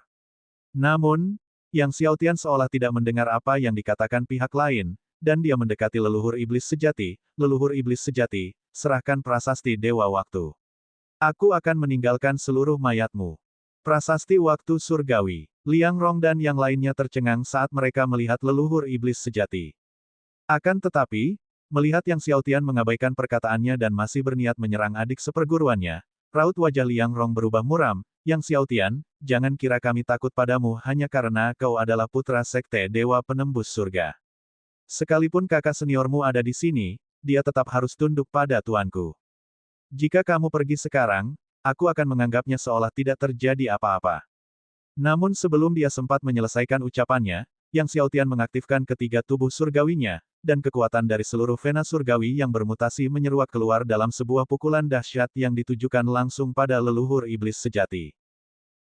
Namun, Yang Xiaotian seolah tidak mendengar apa yang dikatakan pihak lain, dan dia mendekati leluhur iblis sejati. "Leluhur iblis sejati, serahkan prasasti Dewa Waktu. Aku akan meninggalkan seluruh mayatmu." Prasasti Waktu Surgawi. Liang Rong dan yang lainnya tercengang saat mereka melihat leluhur iblis sejati. Akan tetapi, melihat Yang Xiaotian mengabaikan perkataannya dan masih berniat menyerang adik seperguruannya, raut wajah Liang Rong berubah muram. "Yang Xiaotian, jangan kira kami takut padamu hanya karena kau adalah putra sekte Dewa Penembus Surga. Sekalipun kakak seniormu ada di sini, dia tetap harus tunduk pada tuanku. Jika kamu pergi sekarang, aku akan menganggapnya seolah tidak terjadi apa-apa." Namun sebelum dia sempat menyelesaikan ucapannya, Yang Xiaotian mengaktifkan ketiga tubuh surgawinya, dan kekuatan dari seluruh vena surgawi yang bermutasi menyeruak keluar dalam sebuah pukulan dahsyat yang ditujukan langsung pada leluhur iblis sejati.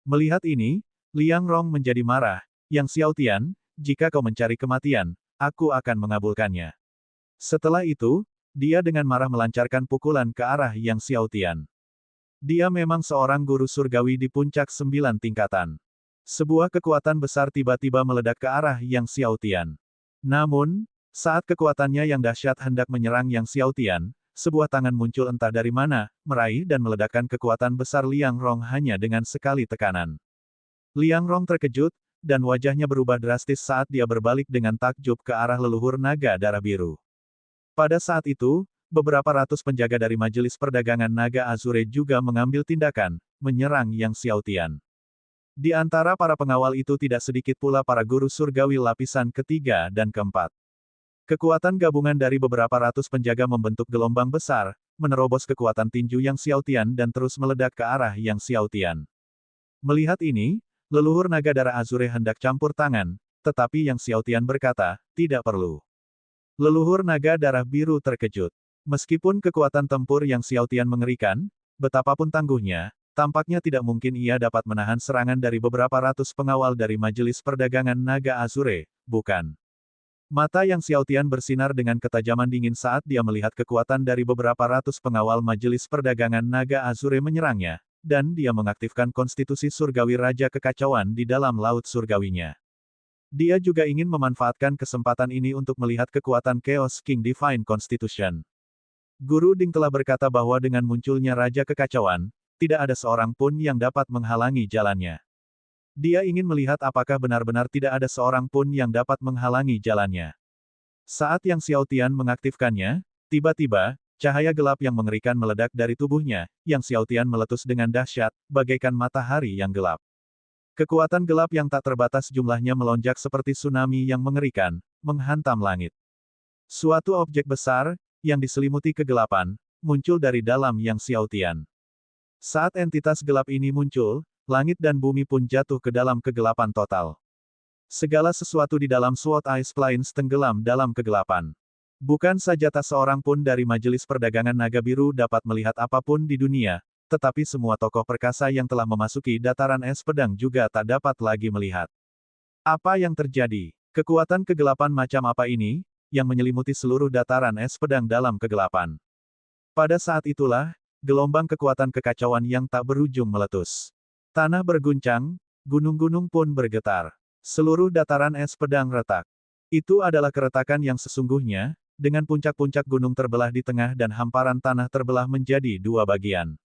Melihat ini, Liang Rong menjadi marah, Yang Xiaotian, jika kau mencari kematian, aku akan mengabulkannya. Setelah itu, dia dengan marah melancarkan pukulan ke arah Yang Xiaotian. Dia memang seorang guru surgawi di puncak 9 tingkatan. Sebuah kekuatan besar tiba-tiba meledak ke arah Yang Xiaotian. Namun, saat kekuatannya yang dahsyat hendak menyerang Yang Xiaotian, sebuah tangan muncul entah dari mana, meraih dan meledakkan kekuatan besar Liang Rong hanya dengan sekali tekanan. Liang Rong terkejut, dan wajahnya berubah drastis saat dia berbalik dengan takjub ke arah leluhur naga darah biru. Pada saat itu, beberapa ratus penjaga dari Majelis Perdagangan Naga Azure juga mengambil tindakan, menyerang Yang Xiaotian. Di antara para pengawal itu tidak sedikit pula para guru surgawi lapisan ketiga dan keempat. Kekuatan gabungan dari beberapa ratus penjaga membentuk gelombang besar, menerobos kekuatan tinju Yang Xiaotian dan terus meledak ke arah Yang Xiaotian. Melihat ini, leluhur naga darah Azure hendak campur tangan, tetapi Yang Xiaotian berkata, tidak perlu. Leluhur naga darah biru terkejut. Meskipun kekuatan tempur Yang Xiaotian mengerikan, betapapun tangguhnya, tampaknya tidak mungkin ia dapat menahan serangan dari beberapa ratus pengawal dari Majelis Perdagangan Naga Azure, bukan? Mata Yang Xiaotian bersinar dengan ketajaman dingin saat dia melihat kekuatan dari beberapa ratus pengawal Majelis Perdagangan Naga Azure menyerangnya, dan dia mengaktifkan konstitusi surgawi Raja Kekacauan di dalam laut surgawinya. Dia juga ingin memanfaatkan kesempatan ini untuk melihat kekuatan Chaos King Divine Constitution. Guru Ding telah berkata bahwa dengan munculnya Raja Kekacauan, tidak ada seorang pun yang dapat menghalangi jalannya. Dia ingin melihat apakah benar-benar tidak ada seorang pun yang dapat menghalangi jalannya. Saat Yang Xiaotian mengaktifkannya, tiba-tiba, cahaya gelap yang mengerikan meledak dari tubuhnya, Yang Xiaotian meletus dengan dahsyat, bagaikan matahari yang gelap. Kekuatan gelap yang tak terbatas jumlahnya melonjak seperti tsunami yang mengerikan, menghantam langit. Suatu objek besar, yang diselimuti kegelapan, muncul dari dalam Yang Xiaotian. Saat entitas gelap ini muncul, langit dan bumi pun jatuh ke dalam kegelapan total. Segala sesuatu di dalam Sword Ice Plains tenggelam dalam kegelapan. Bukan saja tak seorang pun dari Majelis Perdagangan Naga Biru dapat melihat apapun di dunia, tetapi semua tokoh perkasa yang telah memasuki dataran es pedang juga tak dapat lagi melihat. Apa yang terjadi? Kekuatan kegelapan macam apa ini, yang menyelimuti seluruh dataran es pedang dalam kegelapan? Pada saat itulah, gelombang kekuatan kekacauan yang tak berujung meletus. Tanah berguncang, gunung-gunung pun bergetar. Seluruh dataran es pedang retak. Itu adalah keretakan yang sesungguhnya, dengan puncak-puncak gunung terbelah di tengah dan hamparan tanah terbelah menjadi dua bagian.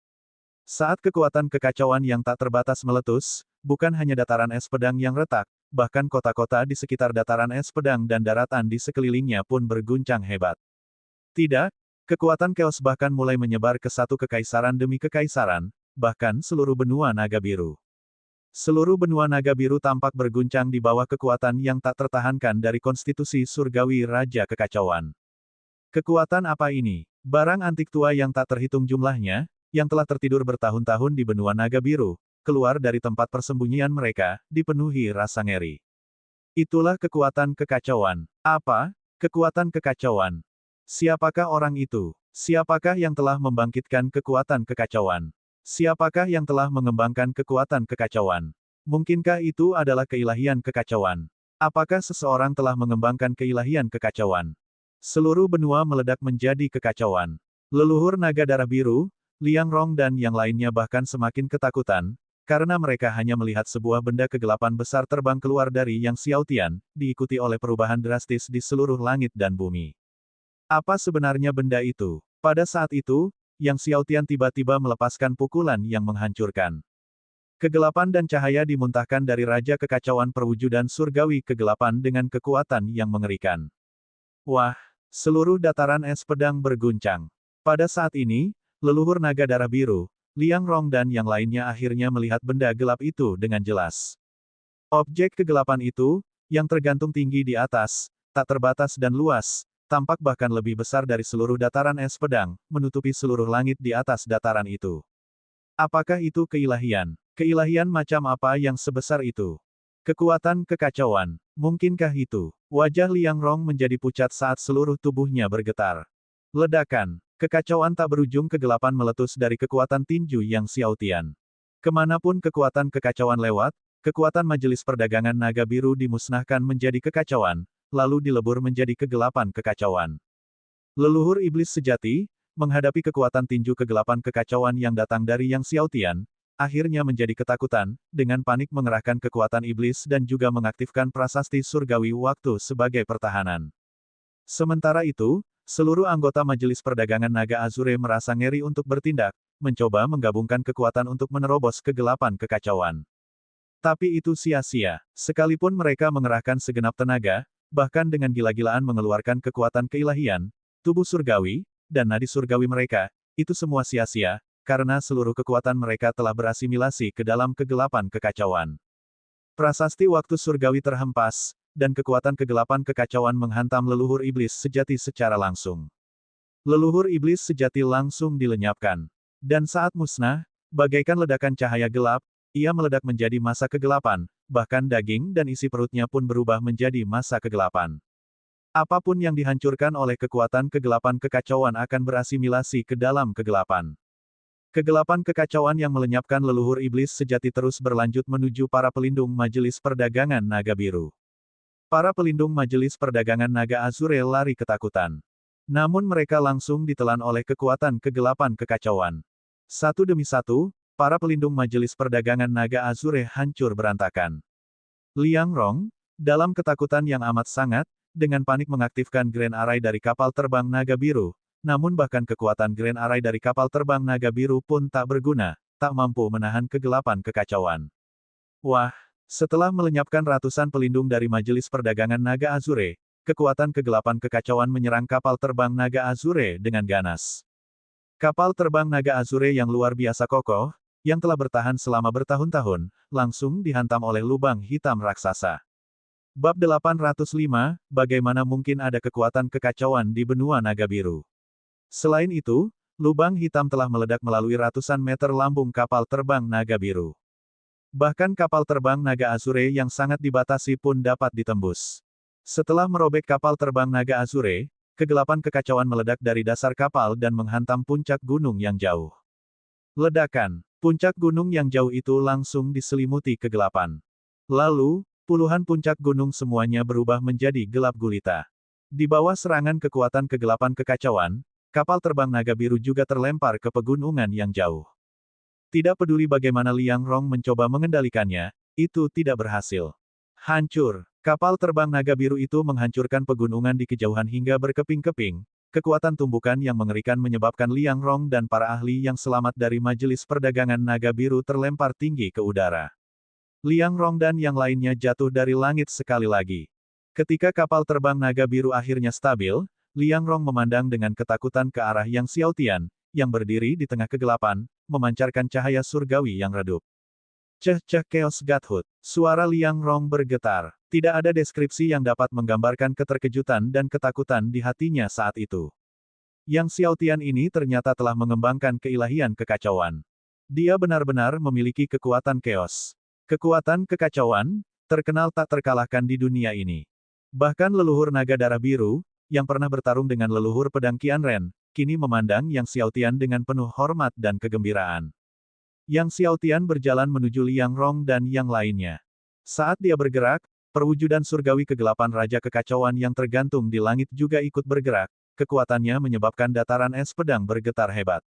Saat kekuatan kekacauan yang tak terbatas meletus, bukan hanya dataran es pedang yang retak, bahkan kota-kota di sekitar dataran es pedang dan daratan di sekelilingnya pun berguncang hebat. Tidak, kekuatan chaos bahkan mulai menyebar ke satu kekaisaran demi kekaisaran, bahkan seluruh benua naga biru. Seluruh benua naga biru tampak berguncang di bawah kekuatan yang tak tertahankan dari konstitusi surgawi Raja Kekacauan. Kekuatan apa ini? Barang antik tua yang tak terhitung jumlahnya, yang telah tertidur bertahun-tahun di benua naga biru, keluar dari tempat persembunyian mereka, dipenuhi rasa ngeri. Itulah kekuatan kekacauan. Apa? Kekuatan kekacauan. Siapakah orang itu? Siapakah yang telah membangkitkan kekuatan kekacauan? Siapakah yang telah mengembangkan kekuatan kekacauan? Mungkinkah itu adalah keilahian kekacauan? Apakah seseorang telah mengembangkan keilahian kekacauan? Seluruh benua meledak menjadi kekacauan. Leluhur naga darah biru, Liang Rong dan yang lainnya bahkan semakin ketakutan, karena mereka hanya melihat sebuah benda kegelapan besar terbang keluar dari Yang Xiaotian, diikuti oleh perubahan drastis di seluruh langit dan bumi. Apa sebenarnya benda itu? Pada saat itu, Yang Xiaotian tiba-tiba melepaskan pukulan yang menghancurkan. Kegelapan dan cahaya dimuntahkan dari Raja Kekacauan perwujudan surgawi kegelapan dengan kekuatan yang mengerikan. Wah, seluruh dataran es pedang berguncang. Pada saat ini, leluhur naga darah biru, Liang Rong dan yang lainnya akhirnya melihat benda gelap itu dengan jelas. Objek kegelapan itu, yang tergantung tinggi di atas, tak terbatas dan luas, tampak bahkan lebih besar dari seluruh dataran es pedang, menutupi seluruh langit di atas dataran itu. Apakah itu keilahian? Keilahian macam apa yang sebesar itu? Kekuatan kekacauan. Mungkinkah itu? Wajah Liang Rong menjadi pucat saat seluruh tubuhnya bergetar. Ledakan. Kekacauan tak berujung kegelapan meletus dari kekuatan tinju Yang Xiaotian. Kemanapun kekuatan kekacauan lewat, kekuatan Majelis Perdagangan Naga Biru dimusnahkan menjadi kekacauan, lalu dilebur menjadi kegelapan kekacauan. Leluhur iblis sejati, menghadapi kekuatan tinju kegelapan kekacauan yang datang dari Yang Xiaotian, akhirnya menjadi ketakutan, dengan panik mengerahkan kekuatan iblis dan juga mengaktifkan prasasti surgawi waktu sebagai pertahanan. Sementara itu, seluruh anggota Majelis Perdagangan Naga Azure merasa ngeri untuk bertindak, mencoba menggabungkan kekuatan untuk menerobos kegelapan kekacauan. Tapi itu sia-sia. Sekalipun mereka mengerahkan segenap tenaga, bahkan dengan gila-gilaan mengeluarkan kekuatan keilahian, tubuh surgawi, dan nadi surgawi mereka, itu semua sia-sia, karena seluruh kekuatan mereka telah berasimilasi ke dalam kegelapan kekacauan. Prasasti waktu surgawi terhempas, dan kekuatan kegelapan kekacauan menghantam leluhur iblis sejati secara langsung. Leluhur iblis sejati langsung dilenyapkan. Dan saat musnah, bagaikan ledakan cahaya gelap, ia meledak menjadi massa kegelapan, bahkan daging dan isi perutnya pun berubah menjadi massa kegelapan. Apapun yang dihancurkan oleh kekuatan kegelapan kekacauan akan berasimilasi ke dalam kegelapan. Kegelapan kekacauan yang melenyapkan leluhur iblis sejati terus berlanjut menuju para pelindung Majelis Perdagangan Naga Biru. Para pelindung Majelis Perdagangan Naga Azure lari ketakutan. Namun mereka langsung ditelan oleh kekuatan kegelapan kekacauan. Satu demi satu, para pelindung Majelis Perdagangan Naga Azure hancur berantakan. Liang Rong, dalam ketakutan yang amat sangat, dengan panik mengaktifkan Grand Array dari kapal terbang Naga Biru, namun bahkan kekuatan Grand Array dari kapal terbang Naga Biru pun tak berguna, tak mampu menahan kegelapan kekacauan. Wah, setelah melenyapkan ratusan pelindung dari Majelis Perdagangan Naga Azure, kekuatan kegelapan kekacauan menyerang kapal terbang Naga Azure dengan ganas. Kapal terbang Naga Azure yang luar biasa kokoh, yang telah bertahan selama bertahun-tahun, langsung dihantam oleh lubang hitam raksasa. Bab 805, bagaimana mungkin ada kekuatan kekacauan di benua Naga Biru? Selain itu, lubang hitam telah meledak melalui ratusan meter lambung kapal terbang Naga Biru. Bahkan kapal terbang Naga Azure yang sangat dibatasi pun dapat ditembus. Setelah merobek kapal terbang Naga Azure, kegelapan kekacauan meledak dari dasar kapal dan menghantam puncak gunung yang jauh. Ledakan. Puncak gunung yang jauh itu langsung diselimuti kegelapan. Lalu, puluhan puncak gunung semuanya berubah menjadi gelap gulita. Di bawah serangan kekuatan kegelapan kekacauan, kapal terbang Naga Biru juga terlempar ke pegunungan yang jauh. Tidak peduli bagaimana Liang Rong mencoba mengendalikannya, itu tidak berhasil. Hancur. Kapal terbang Naga Biru itu menghancurkan pegunungan di kejauhan hingga berkeping-keping. Kekuatan tumbukan yang mengerikan menyebabkan Liang Rong dan para ahli yang selamat dari Majelis Perdagangan Naga Biru terlempar tinggi ke udara. Liang Rong dan yang lainnya jatuh dari langit sekali lagi. Ketika kapal terbang Naga Biru akhirnya stabil, Liang Rong memandang dengan ketakutan ke arah Yang Xiaotian, yang berdiri di tengah kegelapan, memancarkan cahaya surgawi yang redup. Ceh-ceh Chaos Godhood. Suara Liang Rong bergetar. Tidak ada deskripsi yang dapat menggambarkan keterkejutan dan ketakutan di hatinya saat itu. Yang Xiaotian ini ternyata telah mengembangkan keilahian kekacauan. Dia benar-benar memiliki kekuatan chaos. Kekuatan kekacauan, terkenal tak terkalahkan di dunia ini. Bahkan leluhur naga darah biru, yang pernah bertarung dengan leluhur pedang Qianren, kini memandang Yang Xiaotian dengan penuh hormat dan kegembiraan. Yang Xiaotian berjalan menuju Liang Rong dan yang lainnya. Saat dia bergerak, perwujudan surgawi kegelapan Raja Kekacauan yang tergantung di langit juga ikut bergerak, kekuatannya menyebabkan dataran es pedang bergetar hebat.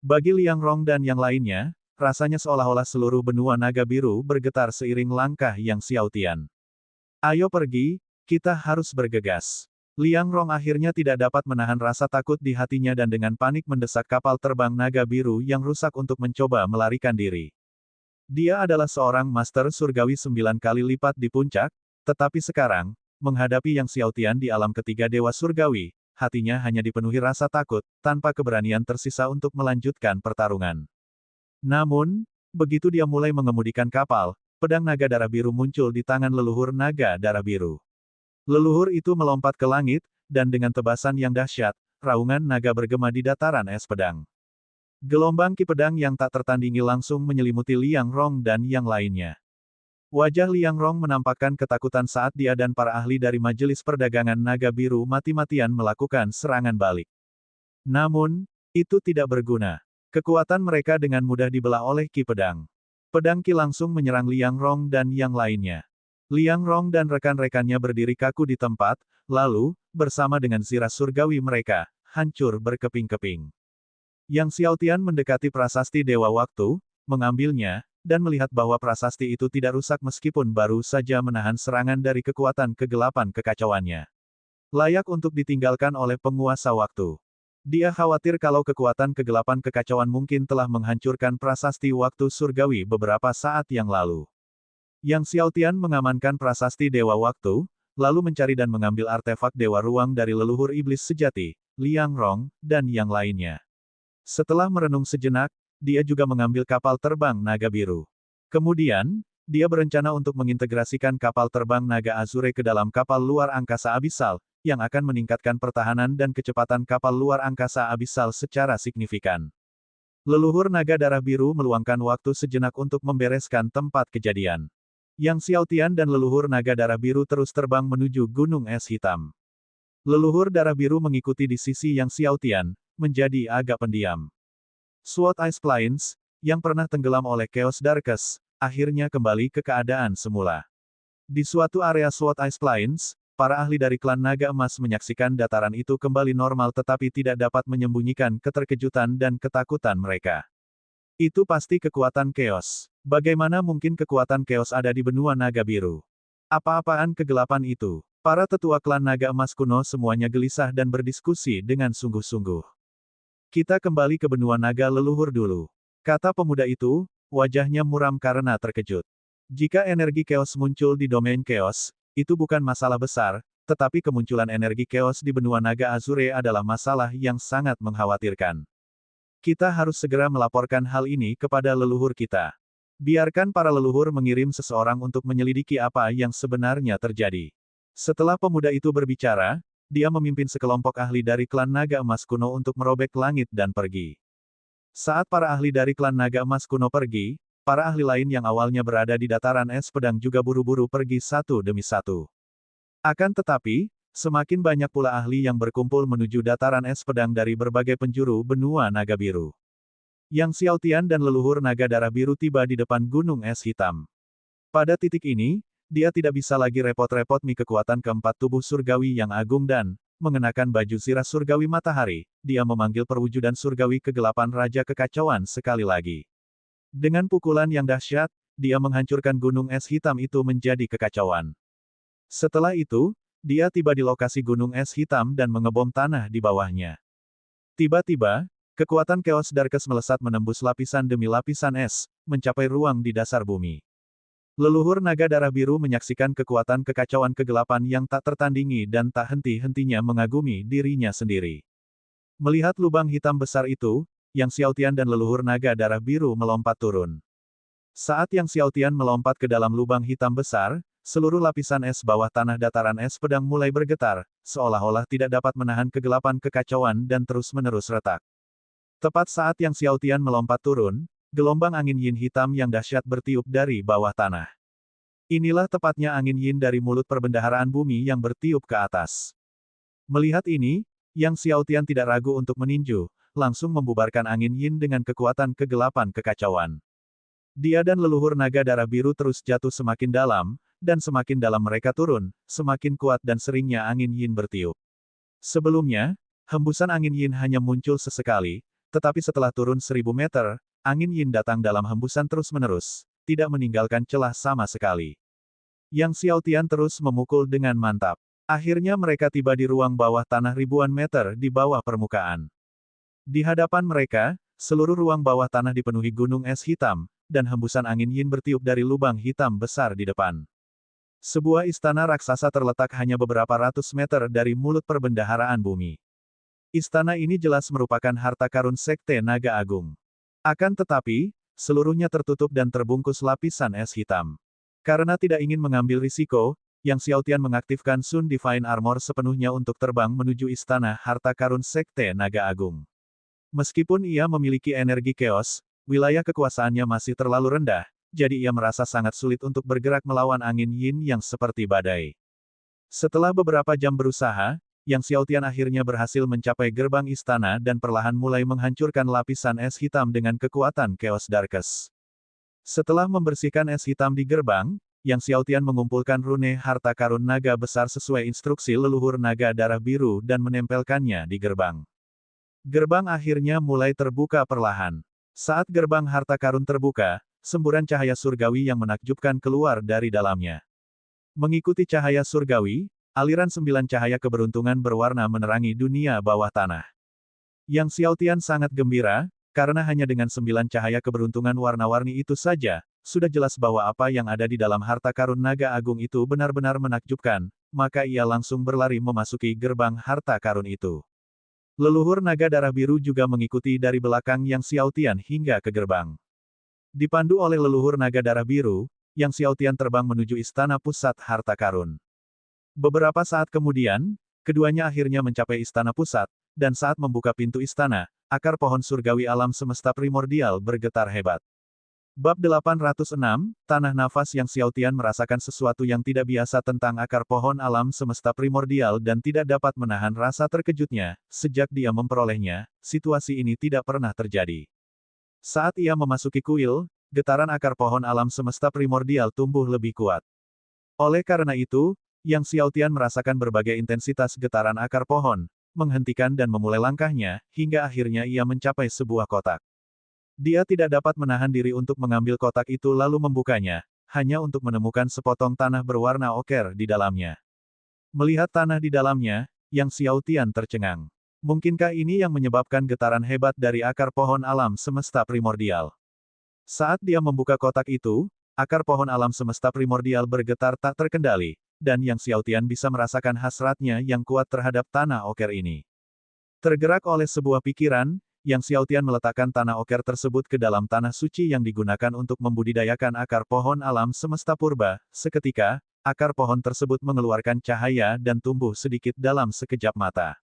Bagi Liang Rong dan yang lainnya, rasanya seolah-olah seluruh benua naga biru bergetar seiring langkah Yang Xiaotian. Ayo pergi, kita harus bergegas. Liang Rong akhirnya tidak dapat menahan rasa takut di hatinya dan dengan panik mendesak kapal terbang naga biru yang rusak untuk mencoba melarikan diri. Dia adalah seorang master surgawi 9 kali lipat di puncak, tetapi sekarang, menghadapi Yang Xiaotian di alam ketiga dewa surgawi, hatinya hanya dipenuhi rasa takut, tanpa keberanian tersisa untuk melanjutkan pertarungan. Namun, begitu dia mulai mengemudikan kapal, pedang naga darah biru muncul di tangan leluhur naga darah biru. Leluhur itu melompat ke langit, dan dengan tebasan yang dahsyat, raungan naga bergema di dataran es pedang. Gelombang ki pedang yang tak tertandingi langsung menyelimuti Liang Rong dan yang lainnya. Wajah Liang Rong menampakkan ketakutan saat dia dan para ahli dari Majelis Perdagangan Naga Biru mati-matian melakukan serangan balik. Namun, itu tidak berguna. Kekuatan mereka dengan mudah dibelah oleh ki pedang. Pedang Qi langsung menyerang Liang Rong dan yang lainnya. Liang Rong dan rekan-rekannya berdiri kaku di tempat, lalu, bersama dengan zirah surgawi mereka, hancur berkeping-keping. Yang Xiaotian mendekati prasasti Dewa Waktu, mengambilnya, dan melihat bahwa prasasti itu tidak rusak meskipun baru saja menahan serangan dari kekuatan kegelapan kekacauannya. Layak untuk ditinggalkan oleh penguasa waktu. Dia khawatir kalau kekuatan kegelapan kekacauan mungkin telah menghancurkan prasasti waktu surgawi beberapa saat yang lalu. Yang Xiaotian mengamankan prasasti Dewa Waktu, lalu mencari dan mengambil artefak Dewa Ruang dari leluhur iblis sejati, Liang Rong, dan yang lainnya. Setelah merenung sejenak, dia juga mengambil kapal terbang naga biru. Kemudian, dia berencana untuk mengintegrasikan kapal terbang naga Azure ke dalam kapal luar angkasa abisal, yang akan meningkatkan pertahanan dan kecepatan kapal luar angkasa abisal secara signifikan. Leluhur naga darah biru meluangkan waktu sejenak untuk membereskan tempat kejadian. Yang Xiaotian dan leluhur naga darah biru terus terbang menuju gunung es hitam. Leluhur darah biru mengikuti di sisi Yang Xiaotian, menjadi agak pendiam. SWOT Ice Plains, yang pernah tenggelam oleh Chaos Darkness, akhirnya kembali ke keadaan semula. Di suatu area SWOT Ice Plains, para ahli dari klan naga emas menyaksikan dataran itu kembali normal tetapi tidak dapat menyembunyikan keterkejutan dan ketakutan mereka. Itu pasti kekuatan Chaos. Bagaimana mungkin kekuatan Chaos ada di benua naga biru? Apa-apaan kegelapan itu? Para tetua klan naga emas kuno semuanya gelisah dan berdiskusi dengan sungguh-sungguh. Kita kembali ke benua naga leluhur dulu. Kata pemuda itu, wajahnya muram karena terkejut. Jika energi Chaos muncul di domain Chaos, itu bukan masalah besar, tetapi kemunculan energi Chaos di benua naga Azure adalah masalah yang sangat mengkhawatirkan. Kita harus segera melaporkan hal ini kepada leluhur kita. Biarkan para leluhur mengirim seseorang untuk menyelidiki apa yang sebenarnya terjadi. Setelah pemuda itu berbicara, dia memimpin sekelompok ahli dari klan naga emas kuno untuk merobek langit dan pergi. Saat para ahli dari klan naga emas kuno pergi, para ahli lain yang awalnya berada di dataran es pedang juga buru-buru pergi satu demi satu. Akan tetapi, semakin banyak pula ahli yang berkumpul menuju dataran es pedang dari berbagai penjuru benua naga biru. Yang Xiaotian dan leluhur naga darah biru tiba di depan gunung es hitam. Pada titik ini, dia tidak bisa lagi repot-repot kekuatan keempat tubuh surgawi yang agung dan, mengenakan baju zirah surgawi matahari, dia memanggil perwujudan surgawi kegelapan Raja Kekacauan sekali lagi. Dengan pukulan yang dahsyat, dia menghancurkan gunung es hitam itu menjadi kekacauan. Setelah itu, dia tiba di lokasi gunung es hitam dan mengebom tanah di bawahnya. Tiba-tiba, kekuatan Chaos Darkness melesat menembus lapisan demi lapisan es, mencapai ruang di dasar bumi. Leluhur naga darah biru menyaksikan kekuatan kekacauan kegelapan yang tak tertandingi dan tak henti-hentinya mengagumi dirinya sendiri. Melihat lubang hitam besar itu, Yang Xiaotian dan leluhur naga darah biru melompat turun. Saat Yang Xiaotian melompat ke dalam lubang hitam besar, seluruh lapisan es bawah tanah dataran es pedang mulai bergetar, seolah-olah tidak dapat menahan kegelapan kekacauan dan terus-menerus retak. Tepat saat Yang Xiaotian melompat turun, gelombang angin yin hitam yang dahsyat bertiup dari bawah tanah. Inilah tepatnya angin yin dari mulut perbendaharaan bumi yang bertiup ke atas. Melihat ini, Yang Xiaotian tidak ragu untuk meninju, langsung membubarkan angin yin dengan kekuatan kegelapan kekacauan. Dia dan leluhur naga darah biru terus jatuh semakin dalam, dan semakin dalam mereka turun, semakin kuat dan seringnya angin yin bertiup. Sebelumnya, hembusan angin yin hanya muncul sesekali, tetapi setelah turun 1000 meter, angin yin datang dalam hembusan terus-menerus, tidak meninggalkan celah sama sekali. Yang Xiaotian terus memukul dengan mantap. Akhirnya mereka tiba di ruang bawah tanah ribuan meter di bawah permukaan. Di hadapan mereka, seluruh ruang bawah tanah dipenuhi gunung es hitam, dan hembusan angin yin bertiup dari lubang hitam besar di depan. Sebuah istana raksasa terletak hanya beberapa ratus meter dari mulut perbendaharaan bumi. Istana ini jelas merupakan harta karun Sekte Naga Agung. Akan tetapi, seluruhnya tertutup dan terbungkus lapisan es hitam. Karena tidak ingin mengambil risiko, Yang Xiaotian mengaktifkan Sun Divine Armor sepenuhnya untuk terbang menuju istana harta karun Sekte Naga Agung. Meskipun ia memiliki energi chaos, wilayah kekuasaannya masih terlalu rendah, jadi ia merasa sangat sulit untuk bergerak melawan angin yin yang seperti badai. Setelah beberapa jam berusaha, Yang Xiaotian akhirnya berhasil mencapai gerbang istana dan perlahan mulai menghancurkan lapisan es hitam dengan kekuatan Chaos Darkness. Setelah membersihkan es hitam di gerbang, Yang Xiaotian mengumpulkan rune harta karun naga besar sesuai instruksi leluhur naga darah biru dan menempelkannya di gerbang. Gerbang akhirnya mulai terbuka perlahan. Saat gerbang harta karun terbuka, semburan cahaya surgawi yang menakjubkan keluar dari dalamnya. Mengikuti cahaya surgawi, aliran 9 cahaya keberuntungan berwarna menerangi dunia bawah tanah. Yang Xiaotian sangat gembira, karena hanya dengan 9 cahaya keberuntungan warna-warni itu saja, sudah jelas bahwa apa yang ada di dalam harta karun naga agung itu benar-benar menakjubkan, maka ia langsung berlari memasuki gerbang harta karun itu. Leluhur naga darah biru juga mengikuti dari belakang Yang Xiaotian hingga ke gerbang. Dipandu oleh leluhur naga darah biru, Yang Xiaotian terbang menuju istana pusat harta karun. Beberapa saat kemudian, keduanya akhirnya mencapai istana pusat, dan saat membuka pintu istana, akar pohon surgawi alam semesta primordial bergetar hebat. Bab 806, Tanah Nafas. Yang Xiaotian merasakan sesuatu yang tidak biasa tentang akar pohon alam semesta primordial dan tidak dapat menahan rasa terkejutnya. Sejak dia memperolehnya, situasi ini tidak pernah terjadi. Saat ia memasuki kuil, getaran akar pohon alam semesta primordial tumbuh lebih kuat. Oleh karena itu, Yang Xiaotian merasakan berbagai intensitas getaran akar pohon, menghentikan dan memulai langkahnya, hingga akhirnya ia mencapai sebuah kotak. Dia tidak dapat menahan diri untuk mengambil kotak itu lalu membukanya, hanya untuk menemukan sepotong tanah berwarna oker di dalamnya. Melihat tanah di dalamnya, Yang Xiaotian tercengang. Mungkinkah ini yang menyebabkan getaran hebat dari akar pohon alam semesta primordial? Saat dia membuka kotak itu, akar pohon alam semesta primordial bergetar tak terkendali, dan Yang Xiaotian bisa merasakan hasratnya yang kuat terhadap tanah oker ini. Tergerak oleh sebuah pikiran, Yang Xiaotian meletakkan tanah oker tersebut ke dalam tanah suci yang digunakan untuk membudidayakan akar pohon alam semesta purba. Seketika, akar pohon tersebut mengeluarkan cahaya dan tumbuh sedikit dalam sekejap mata.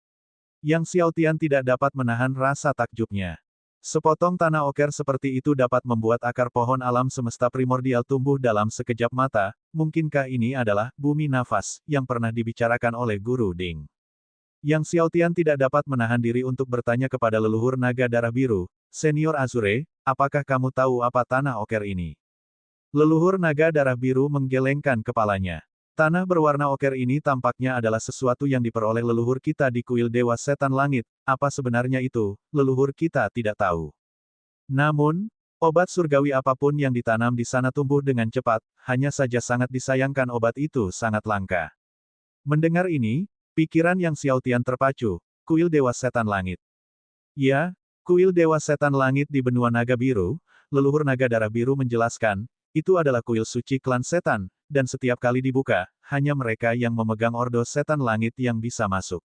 Yang Xiaotian tidak dapat menahan rasa takjubnya. Sepotong tanah oker seperti itu dapat membuat akar pohon alam semesta primordial tumbuh dalam sekejap mata. Mungkinkah ini adalah bumi nafas yang pernah dibicarakan oleh Guru Ding? Yang Xiaotian tidak dapat menahan diri untuk bertanya kepada leluhur naga darah biru, Senior Azure, apakah kamu tahu apa tanah oker ini? Leluhur naga darah biru menggelengkan kepalanya. Tanah berwarna oker ini tampaknya adalah sesuatu yang diperoleh leluhur kita di kuil Dewa Setan Langit. Apa sebenarnya itu, leluhur kita tidak tahu. Namun, obat surgawi apapun yang ditanam di sana tumbuh dengan cepat, hanya saja sangat disayangkan obat itu sangat langka. Mendengar ini, pikiran Yang Xiaotian terpacu, kuil Dewa Setan Langit. Ya, kuil Dewa Setan Langit di benua naga biru, leluhur naga darah biru menjelaskan, itu adalah kuil suci klan setan, dan setiap kali dibuka, hanya mereka yang memegang ordo setan langit yang bisa masuk.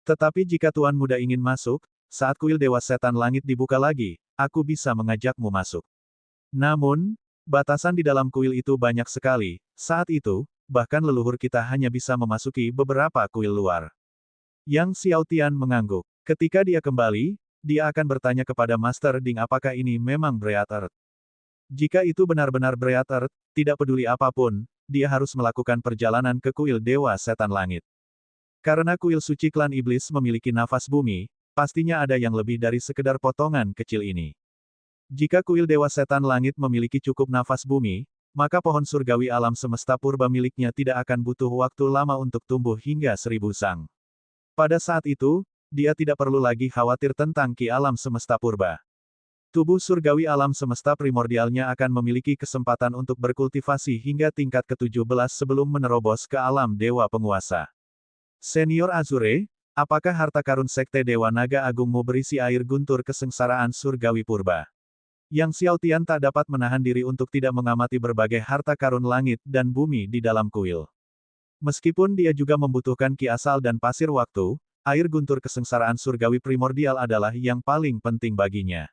Tetapi jika Tuan Muda ingin masuk, saat kuil Dewa Setan Langit dibuka lagi, aku bisa mengajakmu masuk. Namun, batasan di dalam kuil itu banyak sekali, saat itu, bahkan leluhur kita hanya bisa memasuki beberapa kuil luar. Yang Xiaotian mengangguk. Ketika dia kembali, dia akan bertanya kepada Master Ding apakah ini memang Breath Earth. Jika itu benar-benar Breath Earth, tidak peduli apapun, dia harus melakukan perjalanan ke kuil Dewa Setan Langit. Karena kuil suci klan iblis memiliki nafas bumi, pastinya ada yang lebih dari sekedar potongan kecil ini. Jika kuil Dewa Setan Langit memiliki cukup nafas bumi, maka pohon surgawi alam semesta purba miliknya tidak akan butuh waktu lama untuk tumbuh hingga 1000 sang. Pada saat itu, dia tidak perlu lagi khawatir tentang ki alam semesta purba. Tubuh surgawi alam semesta primordialnya akan memiliki kesempatan untuk berkultivasi hingga tingkat ke-17 sebelum menerobos ke alam dewa penguasa. Senior Azure, apakah harta karun Sekte Dewa Naga Agungmu berisi air guntur kesengsaraan surgawi purba? Yang Xiaotian tak dapat menahan diri untuk tidak mengamati berbagai harta karun langit dan bumi di dalam kuil. Meskipun dia juga membutuhkan ki asal dan pasir waktu, air guntur kesengsaraan surgawi primordial adalah yang paling penting baginya.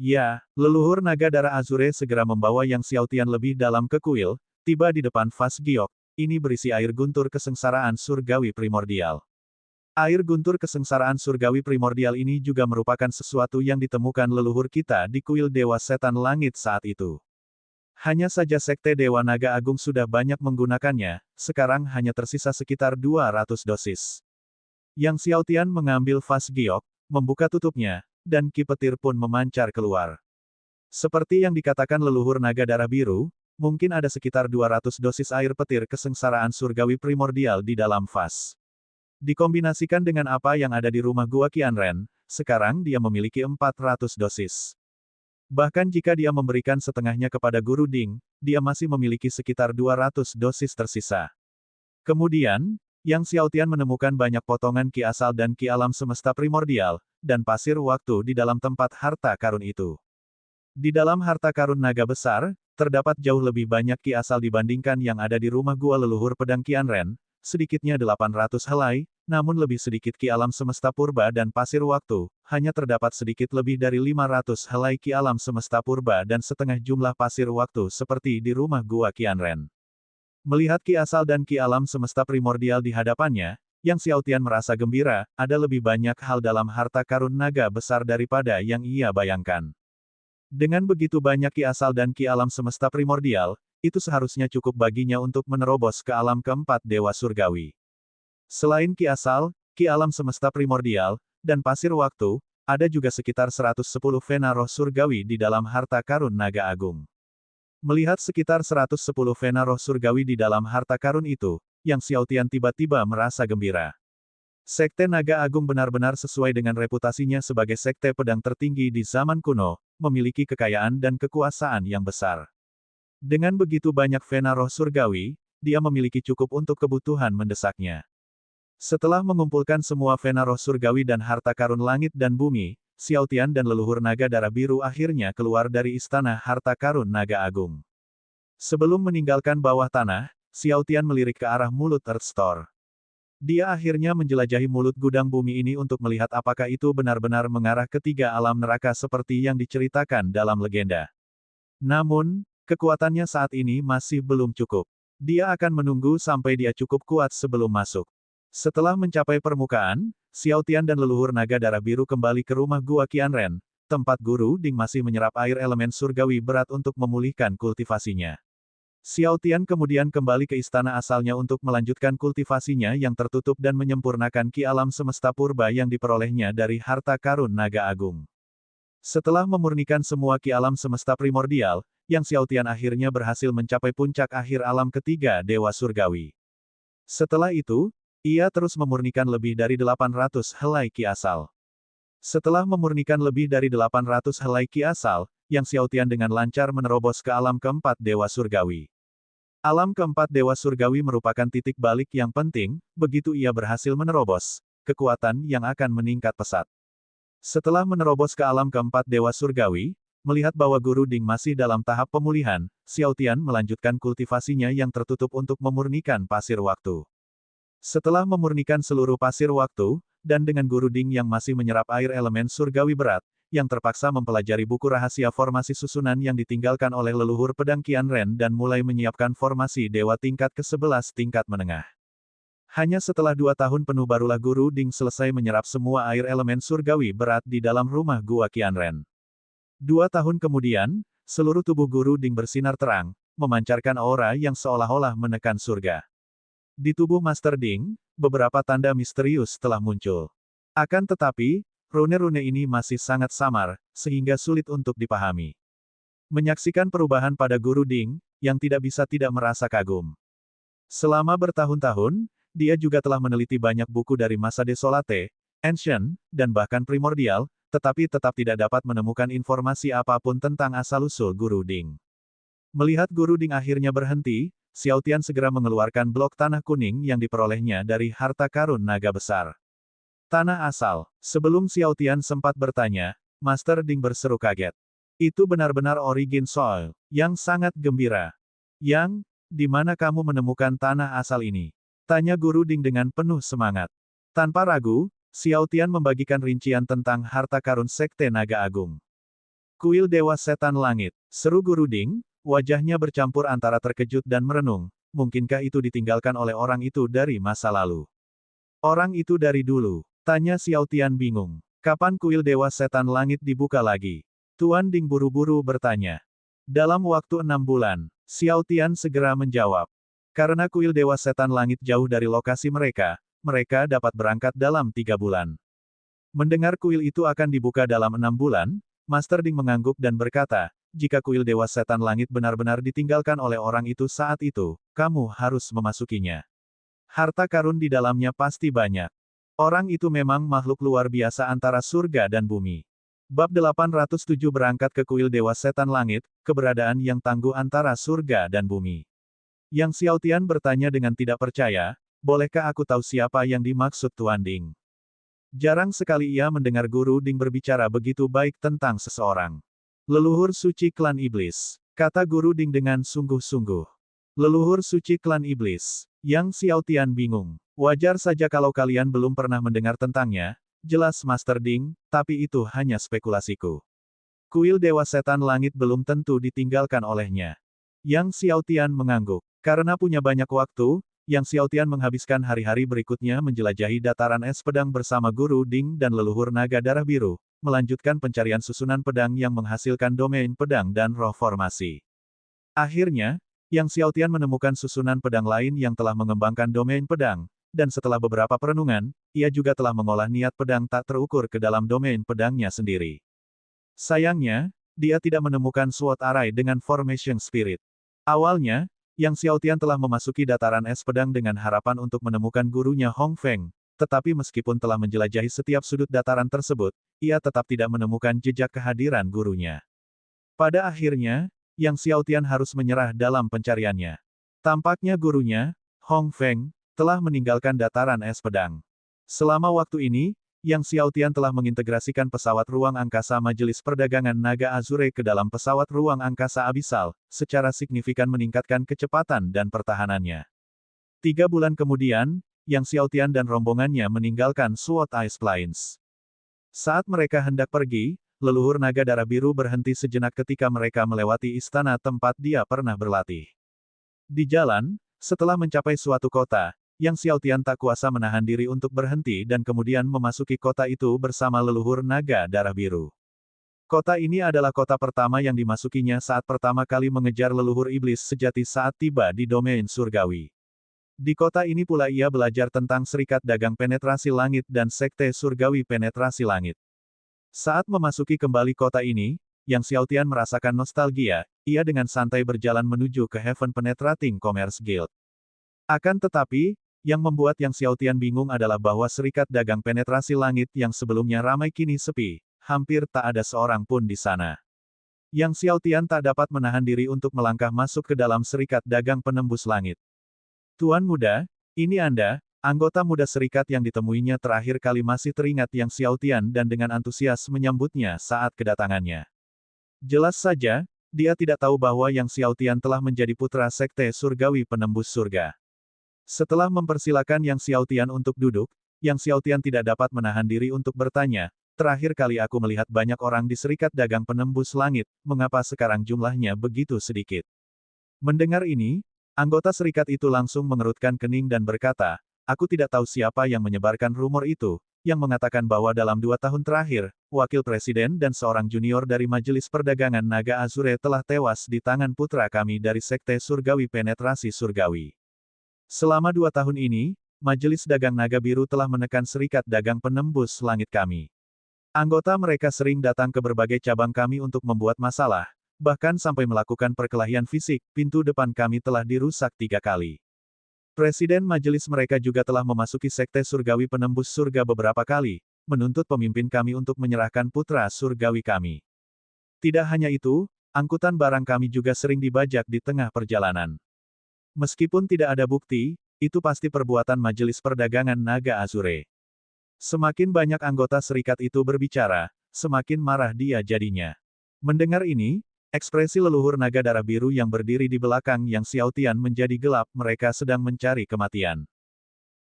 Ya, leluhur naga darah Azure segera membawa Yang Xiaotian lebih dalam ke kuil, tiba di depan vas giok, ini berisi air guntur kesengsaraan surgawi primordial. Air guntur kesengsaraan surgawi primordial ini juga merupakan sesuatu yang ditemukan leluhur kita di kuil Dewa Setan Langit saat itu. Hanya saja Sekte Dewa Naga Agung sudah banyak menggunakannya, sekarang hanya tersisa sekitar 200 dosis. Yang Xiaotian mengambil vas giok, membuka tutupnya, dan ki petir pun memancar keluar. Seperti yang dikatakan leluhur naga darah biru, mungkin ada sekitar 200 dosis air petir kesengsaraan surgawi primordial di dalam vas. Dikombinasikan dengan apa yang ada di rumah gua Qianren, sekarang dia memiliki 400 dosis. Bahkan jika dia memberikan setengahnya kepada Guru Ding, dia masih memiliki sekitar 200 dosis tersisa. Kemudian, Yang Xiaotian menemukan banyak potongan ki asal dan ki alam semesta primordial, dan pasir waktu di dalam tempat harta karun itu. Di dalam harta karun naga besar, terdapat jauh lebih banyak ki asal dibandingkan yang ada di rumah gua leluhur pedang Qianren, sedikitnya 800 helai, namun lebih sedikit ki alam semesta purba dan pasir waktu, hanya terdapat sedikit lebih dari 500 helai ki alam semesta purba dan setengah jumlah pasir waktu seperti di rumah gua Qianren. Melihat ki asal dan ki alam semesta primordial di hadapannya, Yang Xiaotian merasa gembira, ada lebih banyak hal dalam harta karun naga besar daripada yang ia bayangkan. Dengan begitu banyak ki asal dan ki alam semesta primordial, itu seharusnya cukup baginya untuk menerobos ke alam keempat Dewa Surgawi. Selain ki asal, ki alam semesta primordial, dan pasir waktu, ada juga sekitar 110 vena roh surgawi di dalam harta karun naga agung. Melihat sekitar 110 vena roh surgawi di dalam harta karun itu, Yang Xiaotian tiba-tiba merasa gembira. Sekte Naga Agung benar-benar sesuai dengan reputasinya sebagai sekte pedang tertinggi di zaman kuno, memiliki kekayaan dan kekuasaan yang besar. Dengan begitu banyak vena roh surgawi, dia memiliki cukup untuk kebutuhan mendesaknya. Setelah mengumpulkan semua vena roh surgawi dan harta karun langit dan bumi, Xiaotian dan leluhur naga darah biru akhirnya keluar dari istana harta karun naga agung. Sebelum meninggalkan bawah tanah, Xiaotian melirik ke arah mulut Earth Store. Dia akhirnya menjelajahi mulut gudang bumi ini untuk melihat apakah itu benar-benar mengarah ke 3 alam neraka seperti yang diceritakan dalam legenda. Namun, kekuatannya saat ini masih belum cukup. Dia akan menunggu sampai dia cukup kuat sebelum masuk. Setelah mencapai permukaan, Xiaotian dan leluhur naga darah biru kembali ke rumah gua Qianren, tempat Guru Ding masih menyerap air elemen surgawi berat untuk memulihkan kultivasinya. Xiaotian kemudian kembali ke istana asalnya untuk melanjutkan kultivasinya yang tertutup dan menyempurnakan ki alam semesta purba yang diperolehnya dari harta karun naga agung. Setelah memurnikan semua ki alam semesta primordial, Yang Xiaotian akhirnya berhasil mencapai puncak akhir alam ketiga Dewa Surgawi. Setelah itu, ia terus memurnikan lebih dari 800 helai ki asal. Setelah memurnikan lebih dari 800 helai ki asal, Yang Xiaotian dengan lancar menerobos ke alam keempat Dewa Surgawi. Alam keempat Dewa Surgawi merupakan titik balik yang penting, begitu ia berhasil menerobos, kekuatan yang akan meningkat pesat. Setelah menerobos ke alam keempat Dewa Surgawi, melihat bahwa Guru Ding masih dalam tahap pemulihan, Xiaotian melanjutkan kultivasinya yang tertutup untuk memurnikan pasir waktu. Setelah memurnikan seluruh pasir waktu, dan dengan Guru Ding yang masih menyerap air elemen surgawi berat, yang terpaksa mempelajari buku rahasia formasi susunan yang ditinggalkan oleh leluhur pedang Qianren dan mulai menyiapkan formasi dewa tingkat ke-11 tingkat menengah. Hanya setelah 2 tahun penuh barulah Guru Ding selesai menyerap semua air elemen surgawi berat di dalam rumah gua Qianren. 2 tahun kemudian, seluruh tubuh Guru Ding bersinar terang, memancarkan aura yang seolah-olah menekan surga. Di tubuh Master Ding, beberapa tanda misterius telah muncul. Akan tetapi, rune-rune ini masih sangat samar, sehingga sulit untuk dipahami. Menyaksikan perubahan pada Guru Ding, yang tidak bisa tidak merasa kagum. Selama bertahun-tahun, dia juga telah meneliti banyak buku dari masa Desolate, Ancient, dan bahkan Primordial, tetapi tetap tidak dapat menemukan informasi apapun tentang asal-usul Guru Ding. Melihat Guru Ding akhirnya berhenti, Xiaotian segera mengeluarkan blok tanah kuning yang diperolehnya dari harta karun naga besar. Tanah asal. Sebelum Xiaotian sempat bertanya, Master Ding berseru kaget. Itu benar-benar origin soil, yang sangat gembira. Yang, di mana kamu menemukan tanah asal ini? Tanya Guru Ding dengan penuh semangat. Tanpa ragu, Xiaotian membagikan rincian tentang harta karun Sekte Naga Agung. Kuil Dewa Setan Langit, seru Guru Ding, wajahnya bercampur antara terkejut dan merenung, mungkinkah itu ditinggalkan oleh orang itu dari masa lalu? Orang itu dari dulu. Tanya Xiaotian bingung. Kapan kuil Dewa Setan Langit dibuka lagi? Tuan Ding buru-buru bertanya. Dalam waktu 6 bulan, Xiaotian segera menjawab. Karena kuil Dewa Setan Langit jauh dari lokasi mereka, mereka dapat berangkat dalam 3 bulan. Mendengar kuil itu akan dibuka dalam 6 bulan, Master Ding mengangguk dan berkata, jika kuil Dewa Setan Langit benar-benar ditinggalkan oleh orang itu saat itu, kamu harus memasukinya. Harta karun di dalamnya pasti banyak. Orang itu memang makhluk luar biasa antara surga dan bumi. Bab 807 berangkat ke kuil Dewa Setan Langit, keberadaan yang tangguh antara surga dan bumi. Yang Xiao Tian bertanya dengan tidak percaya, bolehkah aku tahu siapa yang dimaksud Tuan Ding? Jarang sekali ia mendengar Guru Ding berbicara begitu baik tentang seseorang. Leluhur suci klan iblis, kata Guru Ding dengan sungguh-sungguh. Leluhur suci klan iblis. Yang Xiao Tian bingung. Wajar saja kalau kalian belum pernah mendengar tentangnya, jelas Master Ding, tapi itu hanya spekulasiku. Kuil Dewa Setan Langit belum tentu ditinggalkan olehnya. Yang Xiao Tian mengangguk. Karena punya banyak waktu, Yang Xiao Tian menghabiskan hari-hari berikutnya menjelajahi dataran es pedang bersama Guru Ding dan leluhur naga darah biru, melanjutkan pencarian susunan pedang yang menghasilkan domain pedang dan roh formasi. Akhirnya, Yang Xiao Tian menemukan susunan pedang lain yang telah mengembangkan domain pedang, dan setelah beberapa perenungan, ia juga telah mengolah niat pedang tak terukur ke dalam domain pedangnya sendiri. Sayangnya, dia tidak menemukan Sword Array dengan Formation Spirit. Awalnya, Yang Xiao Tian telah memasuki dataran es pedang dengan harapan untuk menemukan gurunya Hong Feng, tetapi meskipun telah menjelajahi setiap sudut dataran tersebut, ia tetap tidak menemukan jejak kehadiran gurunya. Pada akhirnya, Yang Xiao Tian harus menyerah dalam pencariannya. Tampaknya gurunya, Hong Feng, telah meninggalkan dataran es pedang. Selama waktu ini, Yang Xiao Tian telah mengintegrasikan pesawat ruang angkasa Majelis Perdagangan Naga Azure ke dalam pesawat ruang angkasa Abisal, secara signifikan meningkatkan kecepatan dan pertahanannya. 3 bulan kemudian, Yang Xiao Tian dan rombongannya meninggalkan Sword Ice Plains. Saat mereka hendak pergi, leluhur naga darah biru berhenti sejenak ketika mereka melewati istana tempat dia pernah berlatih. Di jalan, setelah mencapai suatu kota, Yang Xiao Tian tak kuasa menahan diri untuk berhenti dan kemudian memasuki kota itu bersama leluhur naga darah biru. Kota ini adalah kota pertama yang dimasukinya saat pertama kali mengejar leluhur iblis sejati saat tiba di domain surgawi. Di kota ini pula ia belajar tentang Serikat Dagang Penetrasi Langit dan Sekte Surgawi Penetrasi Langit. Saat memasuki kembali kota ini, Yang Xiao Tian merasakan nostalgia, ia dengan santai berjalan menuju ke Heaven Penetrating Commerce Guild. Akan tetapi, yang membuat Yang Xiao Tian bingung adalah bahwa Serikat Dagang Penetrasi Langit yang sebelumnya ramai kini sepi, hampir tak ada seorang pun di sana. Yang Xiao Tian tak dapat menahan diri untuk melangkah masuk ke dalam Serikat Dagang Penembus Langit. Tuan muda, ini Anda, anggota muda serikat yang ditemuinya terakhir kali masih teringat Yang Xiao Tian dan dengan antusias menyambutnya saat kedatangannya. Jelas saja, dia tidak tahu bahwa Yang Xiao Tian telah menjadi putra Sekte Surgawi Penembus Surga. Setelah mempersilakan Yang Xiao Tian untuk duduk, Yang Xiao Tian tidak dapat menahan diri untuk bertanya, terakhir kali aku melihat banyak orang di Serikat Dagang Penembus Langit, mengapa sekarang jumlahnya begitu sedikit? Mendengar ini, anggota serikat itu langsung mengerutkan kening dan berkata, aku tidak tahu siapa yang menyebarkan rumor itu, yang mengatakan bahwa dalam 2 tahun terakhir, wakil presiden dan seorang junior dari Majelis Perdagangan Naga Azure telah tewas di tangan putra kami dari Sekte Surgawi Penetrasi Surgawi. Selama 2 tahun ini, Majelis Dagang Naga Biru telah menekan Serikat Dagang Penembus Langit kami. Anggota mereka sering datang ke berbagai cabang kami untuk membuat masalah, bahkan sampai melakukan perkelahian fisik, pintu depan kami telah dirusak 3 kali. Presiden majelis mereka juga telah memasuki Sekte Surgawi Penembus Surga beberapa kali, menuntut pemimpin kami untuk menyerahkan putra surgawi kami. Tidak hanya itu, angkutan barang kami juga sering dibajak di tengah perjalanan. Meskipun tidak ada bukti, itu pasti perbuatan Majelis Perdagangan Naga Azure. Semakin banyak anggota serikat itu berbicara, semakin marah dia jadinya. Mendengar ini, ekspresi leluhur naga darah biru yang berdiri di belakang Yang Xiao Tian menjadi gelap, mereka sedang mencari kematian.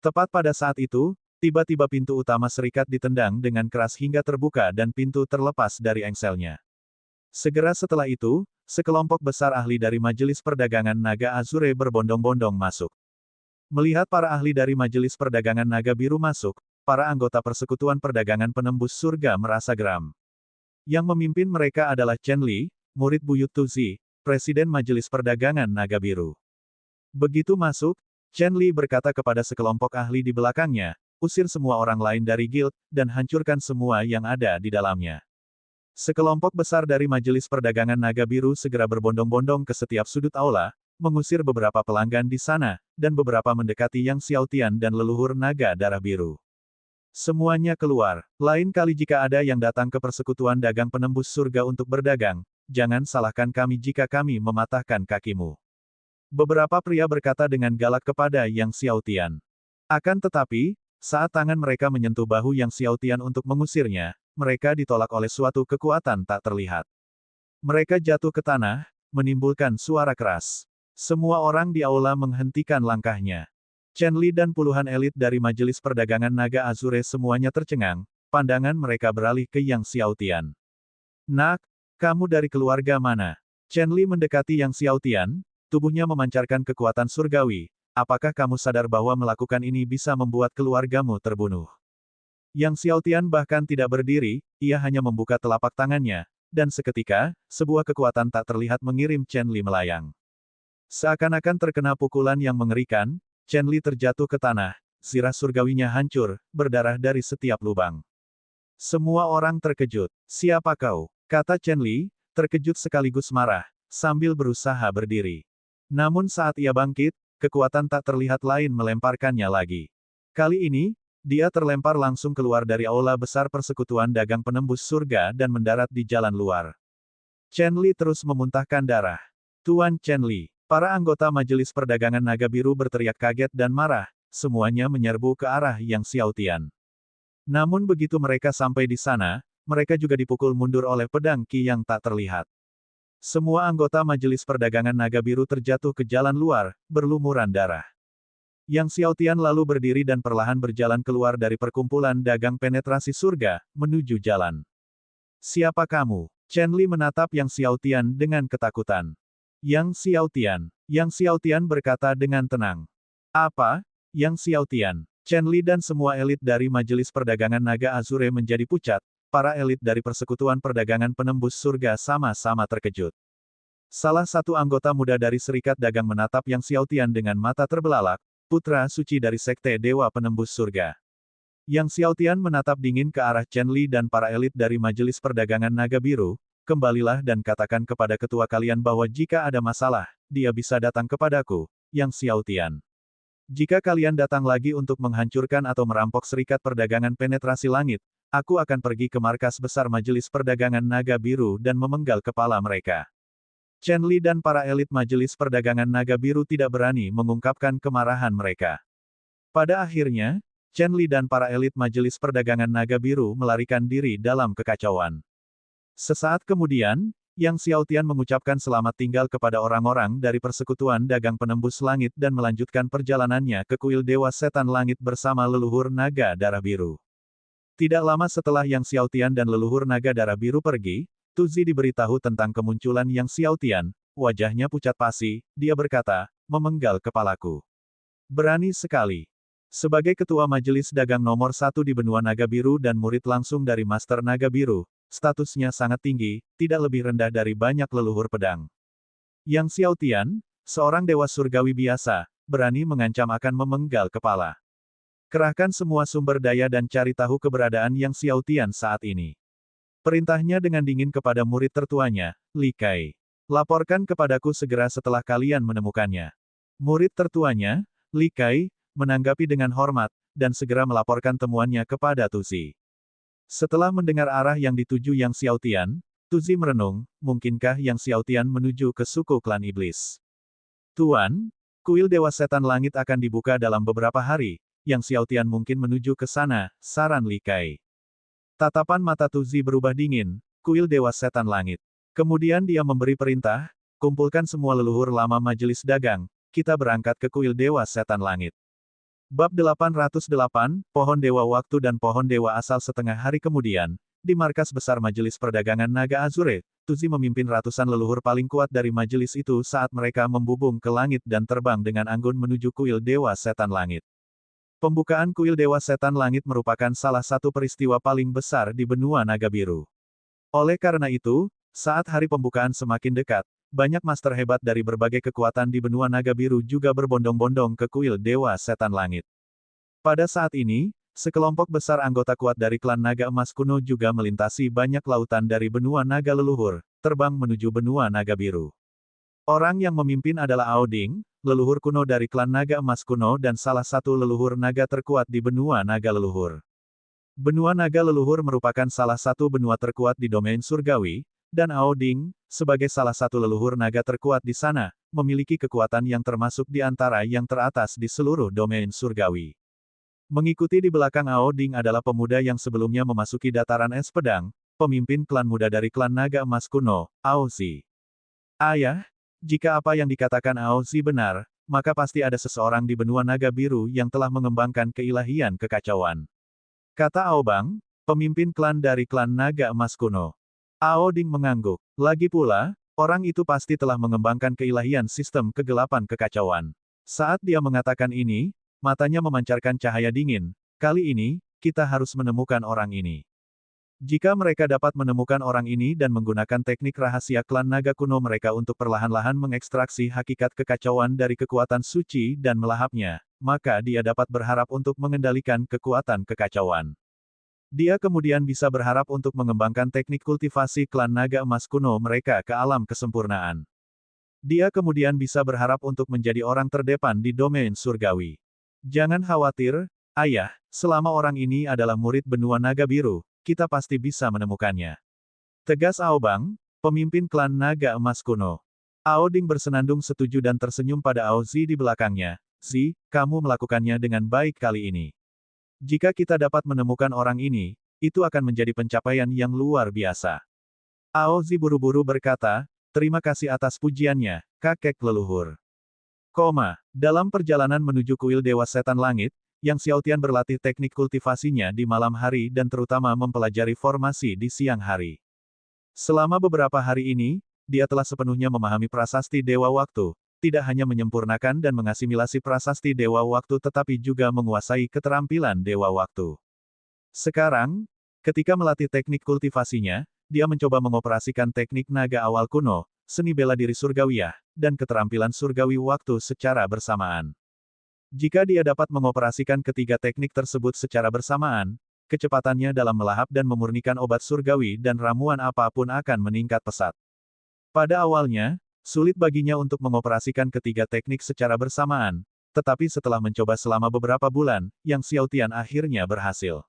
Tepat pada saat itu, tiba-tiba pintu utama serikat ditendang dengan keras hingga terbuka dan pintu terlepas dari engselnya. Segera setelah itu, sekelompok besar ahli dari Majelis Perdagangan Naga Azure berbondong-bondong masuk. Melihat para ahli dari Majelis Perdagangan Naga Biru masuk, para anggota Persekutuan Perdagangan Penembus Surga merasa geram. Yang memimpin mereka adalah Chen Li, murid Buyut Tuzi, Presiden Majelis Perdagangan Naga Biru. Begitu masuk, Chen Li berkata kepada sekelompok ahli di belakangnya, usir semua orang lain dari guild, dan hancurkan semua yang ada di dalamnya. Sekelompok besar dari Majelis Perdagangan Naga Biru segera berbondong-bondong ke setiap sudut aula, mengusir beberapa pelanggan di sana, dan beberapa mendekati Yang Xiaotian dan leluhur naga darah biru. Semuanya keluar. Lain kali jika ada yang datang ke persekutuan dagang penembus surga untuk berdagang, jangan salahkan kami jika kami mematahkan kakimu. Beberapa pria berkata dengan galak kepada Yang Xiaotian. Akan tetapi, saat tangan mereka menyentuh bahu Yang Xiaotian untuk mengusirnya, mereka ditolak oleh suatu kekuatan tak terlihat. Mereka jatuh ke tanah, menimbulkan suara keras. Semua orang di aula menghentikan langkahnya. Chen Li dan puluhan elit dari Majelis Perdagangan Naga Azure semuanya tercengang, pandangan mereka beralih ke Yang Xiaotian. Nak, kamu dari keluarga mana? Chen Li mendekati Yang Xiaotian, tubuhnya memancarkan kekuatan surgawi. Apakah kamu sadar bahwa melakukan ini bisa membuat keluargamu terbunuh? Yang Xiaotian bahkan tidak berdiri, ia hanya membuka telapak tangannya, dan seketika, sebuah kekuatan tak terlihat mengirim Chen Li melayang. Seakan-akan terkena pukulan yang mengerikan, Chen Li terjatuh ke tanah, zirah surgawinya hancur, berdarah dari setiap lubang. Semua orang terkejut. Siapa kau? Kata Chen Li, terkejut sekaligus marah, sambil berusaha berdiri. Namun saat ia bangkit, kekuatan tak terlihat lain melemparkannya lagi. Kali ini, dia terlempar langsung keluar dari aula besar persekutuan dagang penembus surga dan mendarat di jalan luar. Chen Li terus memuntahkan darah. Tuan Chen Li, para anggota Majelis Perdagangan Naga Biru berteriak kaget dan marah, semuanya menyerbu ke arah Yang Xiaotian. Namun begitu mereka sampai di sana, mereka juga dipukul mundur oleh pedang Qi yang tak terlihat. Semua anggota Majelis Perdagangan Naga Biru terjatuh ke jalan luar, berlumuran darah. Yang Xiaotian lalu berdiri dan perlahan berjalan keluar dari perkumpulan dagang penetrasi surga, menuju jalan. Siapa kamu? Chen Li menatap Yang Xiaotian dengan ketakutan. Yang Xiaotian berkata dengan tenang. Apa? Yang Xiaotian. Chen Li dan semua elit dari Majelis Perdagangan Naga Azure menjadi pucat, para elit dari Persekutuan Perdagangan Penembus Surga sama-sama terkejut. Salah satu anggota muda dari Serikat Dagang menatap Yang Xiaotian dengan mata terbelalak, putra suci dari Sekte Dewa Penembus Surga. Yang Xiaotian menatap dingin ke arah Chen Li dan para elit dari Majelis Perdagangan Naga Biru, kembalilah dan katakan kepada ketua kalian bahwa jika ada masalah, dia bisa datang kepadaku, Yang Xiaotian. Jika kalian datang lagi untuk menghancurkan atau merampok Serikat Perdagangan Penetrasi Langit, aku akan pergi ke markas besar Majelis Perdagangan Naga Biru dan memenggal kepala mereka. Chen Li dan para elit Majelis Perdagangan Naga Biru tidak berani mengungkapkan kemarahan mereka. Pada akhirnya, Chen Li dan para elit Majelis Perdagangan Naga Biru melarikan diri dalam kekacauan. Sesaat kemudian, Yang Xiaotian mengucapkan selamat tinggal kepada orang-orang dari Persekutuan Dagang Penembus Langit dan melanjutkan perjalanannya ke kuil Dewa Setan Langit bersama leluhur naga darah biru. Tidak lama setelah Yang Xiaotian dan leluhur naga darah biru pergi, Tuzi diberitahu tentang kemunculan Yang Xiaotian, wajahnya pucat pasi, dia berkata, memenggal kepalaku. Berani sekali. Sebagai ketua majelis dagang nomor 1 di benua naga biru dan murid langsung dari Master Naga Biru, statusnya sangat tinggi, tidak lebih rendah dari banyak leluhur pedang. Yang Xiaotian, seorang dewa surgawi biasa, berani mengancam akan memenggal kepala. Kerahkan semua sumber daya dan cari tahu keberadaan Yang Xiaotian saat ini. Perintahnya dengan dingin kepada murid tertuanya, Li Kai. Laporkan kepadaku segera setelah kalian menemukannya. Murid tertuanya, Li Kai, menanggapi dengan hormat, dan segera melaporkan temuannya kepada Tuzi. Setelah mendengar arah yang dituju Yang Xiaotian, Tuzi merenung, mungkinkah Yang Xiaotian menuju ke suku klan iblis? Tuan, kuil Dewa Setan Langit akan dibuka dalam beberapa hari, Yang Xiaotian mungkin menuju ke sana, saran Li Kai. Tatapan mata Tuzi berubah dingin, kuil Dewa Setan Langit. Kemudian dia memberi perintah, kumpulkan semua leluhur lama majelis dagang, kita berangkat ke kuil Dewa Setan Langit. Bab 808, Pohon Dewa Waktu dan Pohon Dewa Asal. Setengah hari kemudian, di markas besar Majelis Perdagangan Naga Azure, Tuzi memimpin ratusan leluhur paling kuat dari majelis itu saat mereka membubung ke langit dan terbang dengan anggun menuju kuil Dewa Setan Langit. Pembukaan kuil Dewa Setan Langit merupakan salah satu peristiwa paling besar di benua naga biru. Oleh karena itu, saat hari pembukaan semakin dekat, banyak master hebat dari berbagai kekuatan di benua naga biru juga berbondong-bondong ke kuil Dewa Setan Langit. Pada saat ini, sekelompok besar anggota kuat dari klan naga emas kuno juga melintasi banyak lautan dari benua naga leluhur, terbang menuju benua naga biru. Orang yang memimpin adalah Aoding, leluhur kuno dari klan naga emas kuno dan salah satu leluhur naga terkuat di benua naga leluhur. Benua naga leluhur merupakan salah satu benua terkuat di domain surgawi, dan Aoding, sebagai salah satu leluhur naga terkuat di sana, memiliki kekuatan yang termasuk di antara yang teratas di seluruh domain surgawi. Mengikuti di belakang Aoding adalah pemuda yang sebelumnya memasuki dataran es pedang, pemimpin klan muda dari klan naga emas kuno, Aozi. Ayah, jika apa yang dikatakan Aozi benar, maka pasti ada seseorang di benua naga biru yang telah mengembangkan keilahian kekacauan. Kata Aobang, pemimpin klan dari klan naga emas kuno. Aoding mengangguk. Lagi pula, orang itu pasti telah mengembangkan keilahian sistem kegelapan kekacauan. Saat dia mengatakan ini, matanya memancarkan cahaya dingin. Kali ini, kita harus menemukan orang ini. Jika mereka dapat menemukan orang ini dan menggunakan teknik rahasia klan naga kuno mereka untuk perlahan-lahan mengekstraksi hakikat kekacauan dari kekuatan suci dan melahapnya, maka dia dapat berharap untuk mengendalikan kekuatan kekacauan. Dia kemudian bisa berharap untuk mengembangkan teknik kultivasi klan naga emas kuno mereka ke alam kesempurnaan. Dia kemudian bisa berharap untuk menjadi orang terdepan di domain surgawi. Jangan khawatir, ayah, selama orang ini adalah murid benua naga biru, kita pasti bisa menemukannya. Tegas Aobang, pemimpin klan naga emas kuno. Aoding bersenandung setuju dan tersenyum pada Aozi di belakangnya. Zi, kamu melakukannya dengan baik kali ini. Jika kita dapat menemukan orang ini, itu akan menjadi pencapaian yang luar biasa. Aozi buru-buru berkata, terima kasih atas pujiannya, kakek leluhur. Dalam perjalanan menuju kuil Dewa Setan Langit, Yang Xiaotian berlatih teknik kultivasinya di malam hari dan terutama mempelajari formasi di siang hari. Selama beberapa hari ini, dia telah sepenuhnya memahami prasasti Dewa Waktu, tidak hanya menyempurnakan dan mengasimilasi prasasti Dewa Waktu tetapi juga menguasai keterampilan Dewa Waktu. Sekarang, ketika melatih teknik kultivasinya, dia mencoba mengoperasikan teknik naga awal kuno, seni bela diri surgawiyah, dan keterampilan surgawi waktu secara bersamaan. Jika dia dapat mengoperasikan ketiga teknik tersebut secara bersamaan, kecepatannya dalam melahap dan memurnikan obat surgawi dan ramuan apapun akan meningkat pesat. Pada awalnya, sulit baginya untuk mengoperasikan ketiga teknik secara bersamaan, tetapi setelah mencoba selama beberapa bulan, Yang Xiaotian akhirnya berhasil.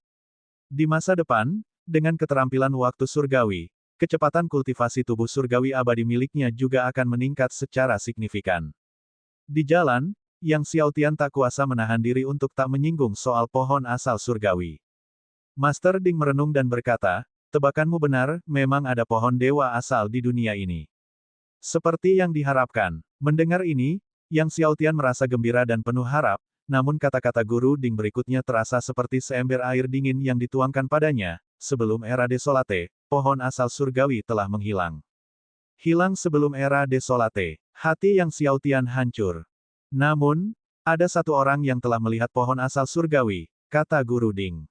Di masa depan, dengan keterampilan waktu surgawi, kecepatan kultivasi tubuh surgawi abadi miliknya juga akan meningkat secara signifikan. Di jalan, Yang Xiaotian tak kuasa menahan diri untuk tak menyinggung soal pohon asal surgawi. Master Ding merenung dan berkata, tebakanmu benar, memang ada pohon dewa asal di dunia ini. Seperti yang diharapkan. Mendengar ini, Yang Xiaotian merasa gembira dan penuh harap, namun kata-kata Guru Ding berikutnya terasa seperti seember air dingin yang dituangkan padanya. Sebelum era Desolate, pohon asal surgawi telah menghilang. Hilang sebelum era Desolate. Hati Yang Xiaotian hancur. Namun, ada satu orang yang telah melihat pohon asal surgawi, kata Guru Ding.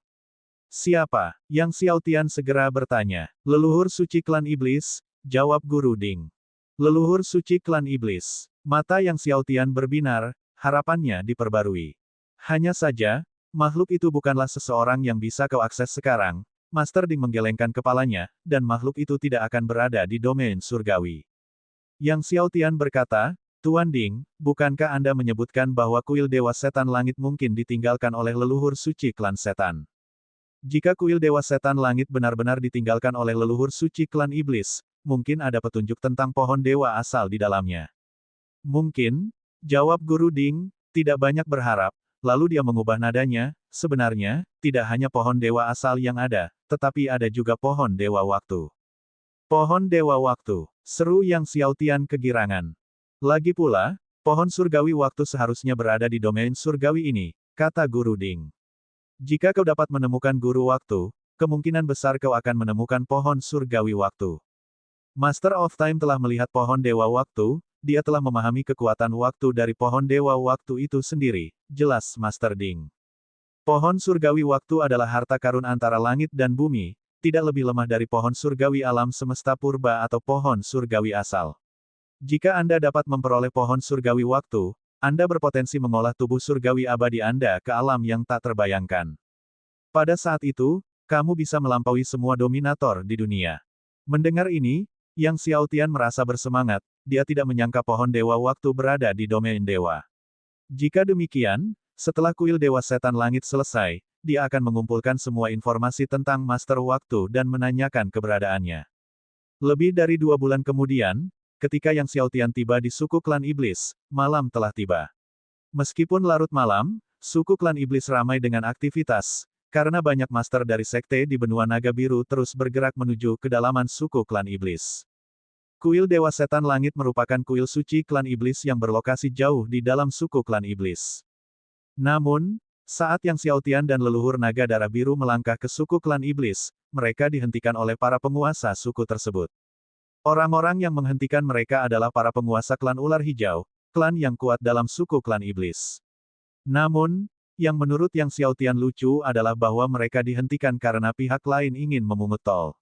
Siapa? Yang Xiaotian segera bertanya. Leluhur suci klan iblis, jawab Guru Ding. Leluhur suci klan iblis. Mata Yang Xiaotian berbinar, harapannya diperbarui. Hanya saja, makhluk itu bukanlah seseorang yang bisa kau akses sekarang. Master Ding menggelengkan kepalanya, dan makhluk itu tidak akan berada di domain surgawi. Yang Xiaotian berkata, Tuan Ding, bukankah Anda menyebutkan bahwa kuil Dewa Setan Langit mungkin ditinggalkan oleh leluhur suci klan setan? Jika kuil Dewa Setan Langit benar-benar ditinggalkan oleh leluhur suci klan iblis, mungkin ada petunjuk tentang pohon dewa asal di dalamnya. Mungkin, jawab Guru Ding, tidak banyak berharap, lalu dia mengubah nadanya, sebenarnya, tidak hanya pohon dewa asal yang ada, tetapi ada juga pohon dewa waktu. Pohon dewa waktu, seru Yang Xiaotian kegirangan. Lagi pula, pohon surgawi waktu seharusnya berada di domain surgawi ini, kata Guru Ding. Jika kau dapat menemukan guru waktu, kemungkinan besar kau akan menemukan pohon surgawi waktu. Master of Time telah melihat pohon dewa waktu, dia telah memahami kekuatan waktu dari pohon dewa waktu itu sendiri, jelas Master Ding. Pohon surgawi waktu adalah harta karun antara langit dan bumi, tidak lebih lemah dari pohon surgawi alam semesta purba atau pohon surgawi asal. Jika Anda dapat memperoleh pohon surgawi waktu, Anda berpotensi mengolah tubuh surgawi abadi Anda ke alam yang tak terbayangkan. Pada saat itu, kamu bisa melampaui semua dominator di dunia. Mendengar ini, Yang Xiaotian merasa bersemangat, dia tidak menyangka pohon dewa waktu berada di domain dewa. Jika demikian, setelah kuil Dewa Setan Langit selesai, dia akan mengumpulkan semua informasi tentang Master Waktu dan menanyakan keberadaannya. Lebih dari 2 bulan kemudian, ketika Yang Xiaotian tiba di suku klan iblis, malam telah tiba. Meskipun larut malam, suku klan iblis ramai dengan aktivitas, karena banyak master dari sekte di benua naga biru terus bergerak menuju kedalaman suku klan iblis. Kuil Dewa Setan Langit merupakan kuil suci klan iblis yang berlokasi jauh di dalam suku klan iblis. Namun, saat Yang Xiaotian dan leluhur naga darah biru melangkah ke suku klan iblis, mereka dihentikan oleh para penguasa suku tersebut. Orang-orang yang menghentikan mereka adalah para penguasa klan ular hijau, klan yang kuat dalam suku klan iblis. Namun, yang menurut Yang Xiaotian lucu adalah bahwa mereka dihentikan karena pihak lain ingin memungut tol.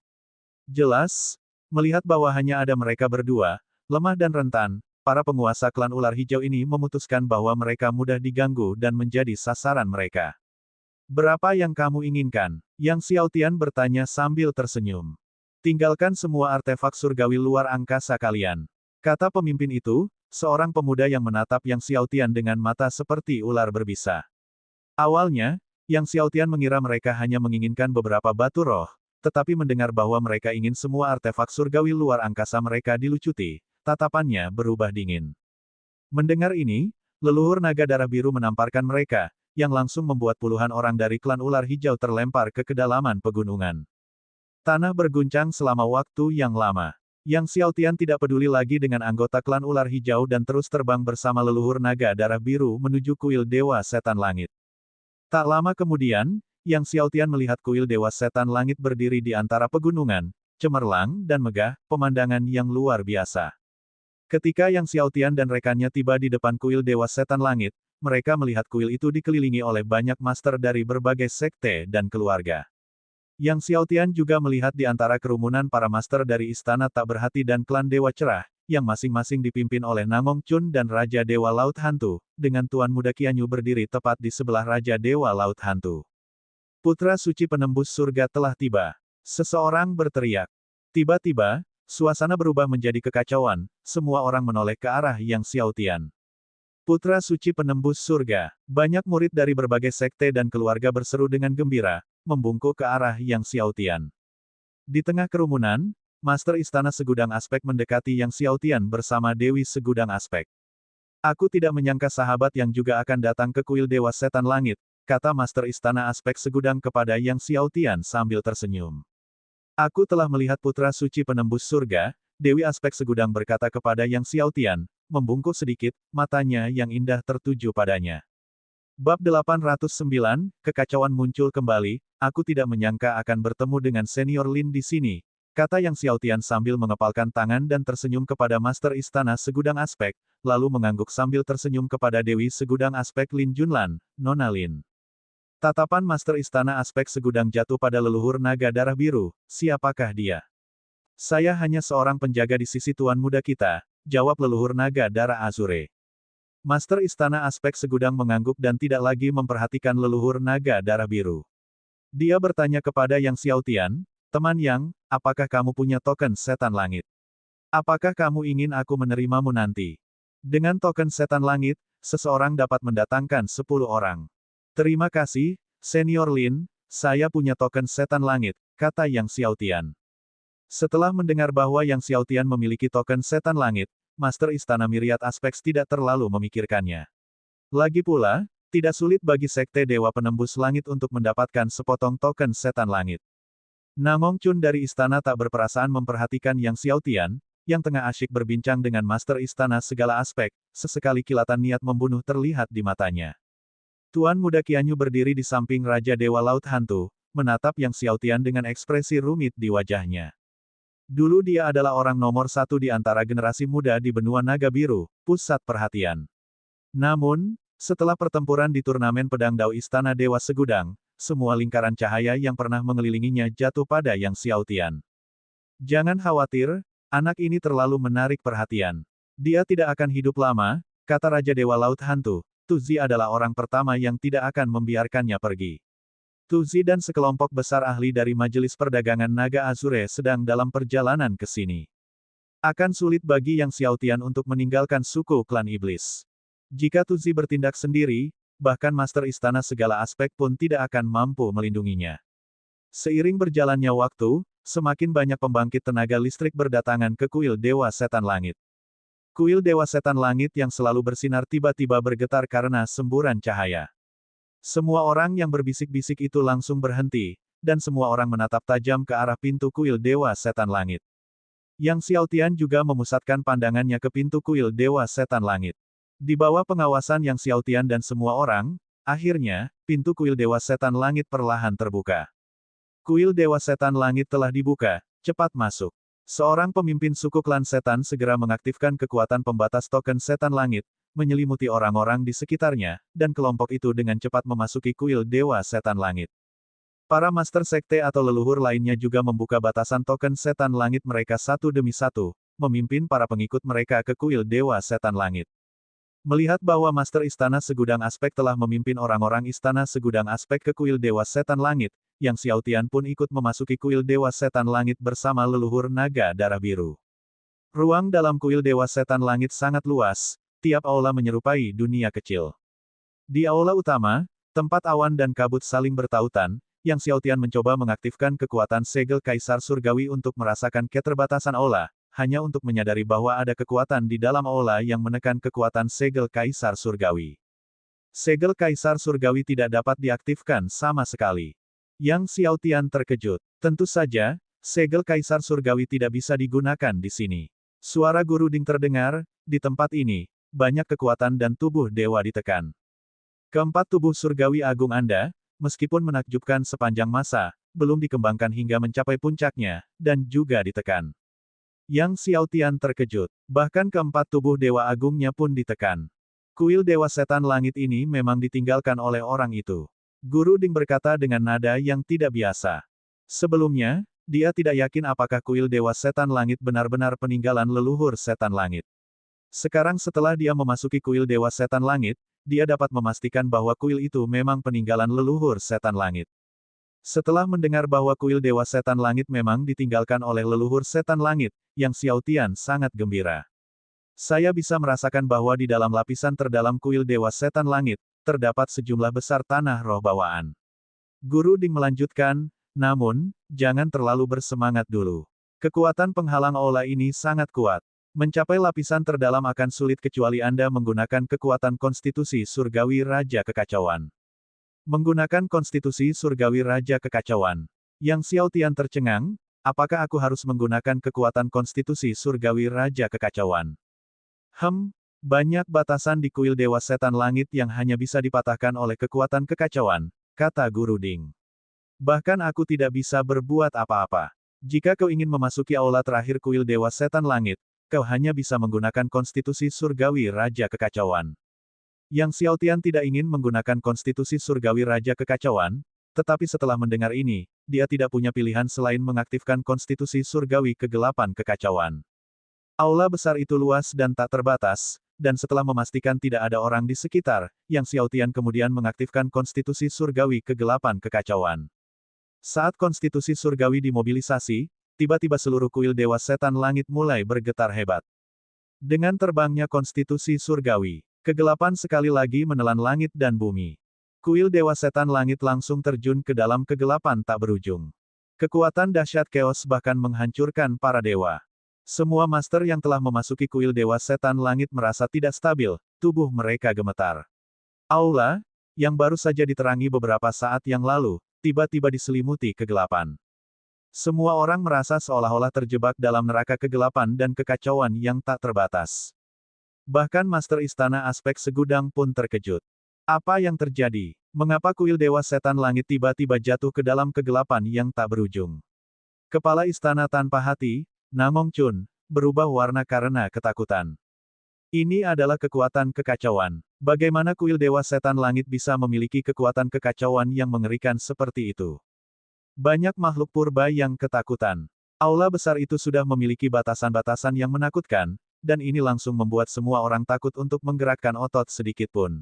Jelas, melihat bahwa hanya ada mereka berdua, lemah dan rentan, para penguasa klan ular hijau ini memutuskan bahwa mereka mudah diganggu dan menjadi sasaran mereka. Berapa yang kamu inginkan? Yang Xiaotian bertanya sambil tersenyum. Tinggalkan semua artefak surgawi luar angkasa kalian. Kata pemimpin itu, seorang pemuda yang menatap Yang Xiaotian dengan mata seperti ular berbisa. Awalnya, Yang Xiaotian mengira mereka hanya menginginkan beberapa batu roh, tetapi mendengar bahwa mereka ingin semua artefak surgawi luar angkasa mereka dilucuti, tatapannya berubah dingin. Mendengar ini, leluhur naga darah biru menamparkan mereka, yang langsung membuat puluhan orang dari klan ular hijau terlempar ke kedalaman pegunungan. Tanah berguncang selama waktu yang lama. Yang Xiaotian tidak peduli lagi dengan anggota klan ular hijau dan terus terbang bersama leluhur naga darah biru menuju kuil Dewa Setan Langit. Tak lama kemudian, Yang Xiaotian melihat kuil Dewa Setan Langit berdiri di antara pegunungan, cemerlang dan megah, pemandangan yang luar biasa. Ketika Yang Xiaotian dan rekannya tiba di depan kuil Dewa Setan Langit, mereka melihat kuil itu dikelilingi oleh banyak master dari berbagai sekte dan keluarga. Yang Xiaotian juga melihat di antara kerumunan para master dari Istana Tak Berhati dan klan Dewa Cerah, yang masing-masing dipimpin oleh Namong Chun dan Raja Dewa Laut Hantu, dengan Tuan Muda Qianyu berdiri tepat di sebelah Raja Dewa Laut Hantu. Putra suci penembus surga telah tiba. Seseorang berteriak. Tiba-tiba, suasana berubah menjadi kekacauan, semua orang menoleh ke arah Yang Xiaotian. Putra suci penembus surga. Banyak murid dari berbagai sekte dan keluarga berseru dengan gembira, membungkuk ke arah Yang Xiaotian. Di tengah kerumunan, Master Istana Segudang Aspek mendekati Yang Xiaotian bersama Dewi Segudang Aspek. Aku tidak menyangka sahabat yang juga akan datang ke kuil Dewa Setan Langit, kata Master Istana Aspek Segudang kepada Yang Xiaotian sambil tersenyum. Aku telah melihat putra suci penembus surga, Dewi Aspek Segudang berkata kepada Yang Xiaotian, membungkuk sedikit, matanya yang indah tertuju padanya. Bab 809, kekacauan muncul kembali, aku tidak menyangka akan bertemu dengan Senior Lin di sini, kata Yang Xiaotian sambil mengepalkan tangan dan tersenyum kepada Master Istana Segudang Aspek, lalu mengangguk sambil tersenyum kepada Dewi Segudang Aspek Lin Junlan, Nona Lin. Tatapan Master Istana Aspek Segudang jatuh pada leluhur naga darah biru, siapakah dia? Saya hanya seorang penjaga di sisi Tuan Muda kita, jawab leluhur naga darah Azure. Master Istana Aspek Segudang mengangguk dan tidak lagi memperhatikan leluhur naga darah biru. Dia bertanya kepada Yang Xiaotian, teman Yang, apakah kamu punya token setan langit? Apakah kamu ingin aku menerimamu nanti? Dengan token setan langit, seseorang dapat mendatangkan 10 orang. Terima kasih, Senior Lin, saya punya token setan langit, kata Yang Xiaotian. Setelah mendengar bahwa Yang Xiaotian memiliki token setan langit, Master Istana Myriad Aspects tidak terlalu memikirkannya. Lagi pula, tidak sulit bagi Sekte Dewa Penembus Langit untuk mendapatkan sepotong token setan langit. Namong Chun dari Istana tak berperasaan memperhatikan Yang Xiaotian, yang tengah asyik berbincang dengan Master Istana segala aspek, sesekali kilatan niat membunuh terlihat di matanya. Tuan Muda Qianyu berdiri di samping Raja Dewa Laut Hantu, menatap Yang Xiaotian dengan ekspresi rumit di wajahnya. Dulu dia adalah orang nomor 1 di antara generasi muda di benua naga biru, pusat perhatian. Namun, setelah pertempuran di turnamen pedang Dao Istana Dewa Segudang, semua lingkaran cahaya yang pernah mengelilinginya jatuh pada Yang Xiaotian. Jangan khawatir, anak ini terlalu menarik perhatian. Dia tidak akan hidup lama, kata Raja Dewa Laut Hantu, Tu Zi adalah orang pertama yang tidak akan membiarkannya pergi. Tuzi dan sekelompok besar ahli dari Majelis Perdagangan Naga Azure sedang dalam perjalanan ke sini. Akan sulit bagi Yang Xiaotian untuk meninggalkan suku klan iblis. Jika Tuzi bertindak sendiri, bahkan Master Istana segala aspek pun tidak akan mampu melindunginya. Seiring berjalannya waktu, semakin banyak pembangkit tenaga listrik berdatangan ke kuil Dewa Setan Langit. Kuil Dewa Setan Langit yang selalu bersinar tiba-tiba bergetar karena semburan cahaya. Semua orang yang berbisik-bisik itu langsung berhenti, dan semua orang menatap tajam ke arah pintu kuil Dewa Setan Langit. Yang Xiaotian juga memusatkan pandangannya ke pintu kuil Dewa Setan Langit. Di bawah pengawasan Yang Xiaotian dan semua orang, akhirnya, pintu kuil Dewa Setan Langit perlahan terbuka. Kuil Dewa Setan Langit telah dibuka, cepat masuk. Seorang pemimpin suku klan setan segera mengaktifkan kekuatan pembatas token Setan Langit, menyelimuti orang-orang di sekitarnya, dan kelompok itu dengan cepat memasuki kuil Dewa Setan Langit. Para master sekte atau leluhur lainnya juga membuka batasan token Setan Langit mereka satu demi satu, memimpin para pengikut mereka ke kuil Dewa Setan Langit. Melihat bahwa Master Istana Segudang Aspek telah memimpin orang-orang Istana Segudang Aspek ke kuil Dewa Setan Langit, Yang Xiaotian pun ikut memasuki kuil Dewa Setan Langit bersama leluhur naga darah biru. Ruang dalam kuil Dewa Setan Langit sangat luas, tiap aula menyerupai dunia kecil. Di aula utama, tempat awan dan kabut saling bertautan, Yang Xiaotian mencoba mengaktifkan kekuatan segel Kaisar Surgawi untuk merasakan keterbatasan aula, hanya untuk menyadari bahwa ada kekuatan di dalam aula yang menekan kekuatan segel Kaisar Surgawi. Segel Kaisar Surgawi tidak dapat diaktifkan sama sekali. Yang Xiaotian terkejut. Tentu saja, segel Kaisar Surgawi tidak bisa digunakan di sini. Suara Guru Ding terdengar, di tempat ini, banyak kekuatan dan tubuh dewa ditekan. Keempat tubuh surgawi agung Anda, meskipun menakjubkan sepanjang masa, belum dikembangkan hingga mencapai puncaknya, dan juga ditekan. Yang Xiaotian terkejut. Bahkan keempat tubuh dewa agungnya pun ditekan. Kuil Dewa Setan Langit ini memang ditinggalkan oleh orang itu. Guru Ding berkata dengan nada yang tidak biasa. Sebelumnya, dia tidak yakin apakah kuil Dewa Setan Langit benar-benar peninggalan leluhur Setan Langit. Sekarang setelah dia memasuki kuil Dewa Setan Langit, dia dapat memastikan bahwa kuil itu memang peninggalan leluhur Setan Langit. Setelah mendengar bahwa kuil Dewa Setan Langit memang ditinggalkan oleh leluhur Setan Langit, Yang Xiaotian sangat gembira. Saya bisa merasakan bahwa di dalam lapisan terdalam kuil Dewa Setan Langit, terdapat sejumlah besar tanah roh bawaan. Guru Ding melanjutkan, namun, jangan terlalu bersemangat dulu. Kekuatan penghalang aula ini sangat kuat. Mencapai lapisan terdalam akan sulit kecuali Anda menggunakan kekuatan konstitusi surgawi Raja Kekacauan. Menggunakan konstitusi surgawi Raja Kekacauan. Yang Xiaotian tercengang, apakah aku harus menggunakan kekuatan konstitusi surgawi Raja Kekacauan? Banyak batasan di kuil Dewa Setan Langit yang hanya bisa dipatahkan oleh kekuatan kekacauan, kata Guru Ding. Bahkan aku tidak bisa berbuat apa-apa. Jika kau ingin memasuki aula terakhir kuil Dewa Setan Langit, kau hanya bisa menggunakan konstitusi surgawi Raja Kekacauan. Yang Xiaotian tidak ingin menggunakan konstitusi surgawi Raja Kekacauan, tetapi setelah mendengar ini, dia tidak punya pilihan selain mengaktifkan konstitusi surgawi kegelapan kekacauan. Aula besar itu luas dan tak terbatas, dan setelah memastikan tidak ada orang di sekitar, Yang Xiaotian kemudian mengaktifkan konstitusi surgawi kegelapan kekacauan. Saat konstitusi surgawi dimobilisasi, tiba-tiba seluruh kuil Dewa Setan Langit mulai bergetar hebat. Dengan terbangnya konstitusi surgawi, kegelapan sekali lagi menelan langit dan bumi. Kuil Dewa Setan Langit langsung terjun ke dalam kegelapan tak berujung. Kekuatan dahsyat Chaos bahkan menghancurkan para dewa. Semua master yang telah memasuki kuil Dewa Setan Langit merasa tidak stabil, tubuh mereka gemetar. Aula, yang baru saja diterangi beberapa saat yang lalu, tiba-tiba diselimuti kegelapan. Semua orang merasa seolah-olah terjebak dalam neraka kegelapan dan kekacauan yang tak terbatas. Bahkan Master Istana Aspek Segudang pun terkejut. Apa yang terjadi? Mengapa kuil Dewa Setan Langit tiba-tiba jatuh ke dalam kegelapan yang tak berujung? Kepala istana tanpa hati, Namong Chun, berubah warna karena ketakutan. Ini adalah kekuatan kekacauan. Bagaimana kuil Dewa Setan Langit bisa memiliki kekuatan kekacauan yang mengerikan seperti itu? Banyak makhluk purba yang ketakutan. Aula besar itu sudah memiliki batasan-batasan yang menakutkan, dan ini langsung membuat semua orang takut untuk menggerakkan otot sedikit pun.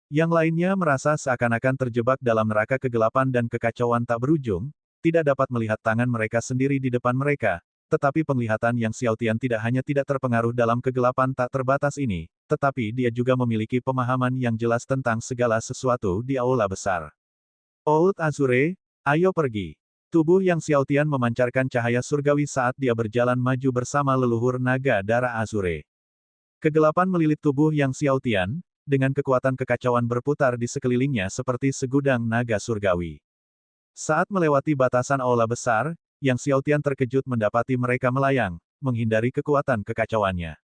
Yang lainnya merasa seakan-akan terjebak dalam neraka kegelapan dan kekacauan tak berujung, tidak dapat melihat tangan mereka sendiri di depan mereka, tetapi penglihatan Yang Xiaotian tidak hanya tidak terpengaruh dalam kegelapan tak terbatas ini, tetapi dia juga memiliki pemahaman yang jelas tentang segala sesuatu di aula besar. Old Azure, ayo pergi. Tubuh Yang Xiaotian memancarkan cahaya surgawi saat dia berjalan maju bersama leluhur naga darah Azure. Kegelapan melilit tubuh Yang Xiaotian, dengan kekuatan kekacauan berputar di sekelilingnya seperti segudang naga surgawi. Saat melewati batasan aula besar, Yang Xiaotian terkejut mendapati mereka melayang, menghindari kekuatan kekacauannya.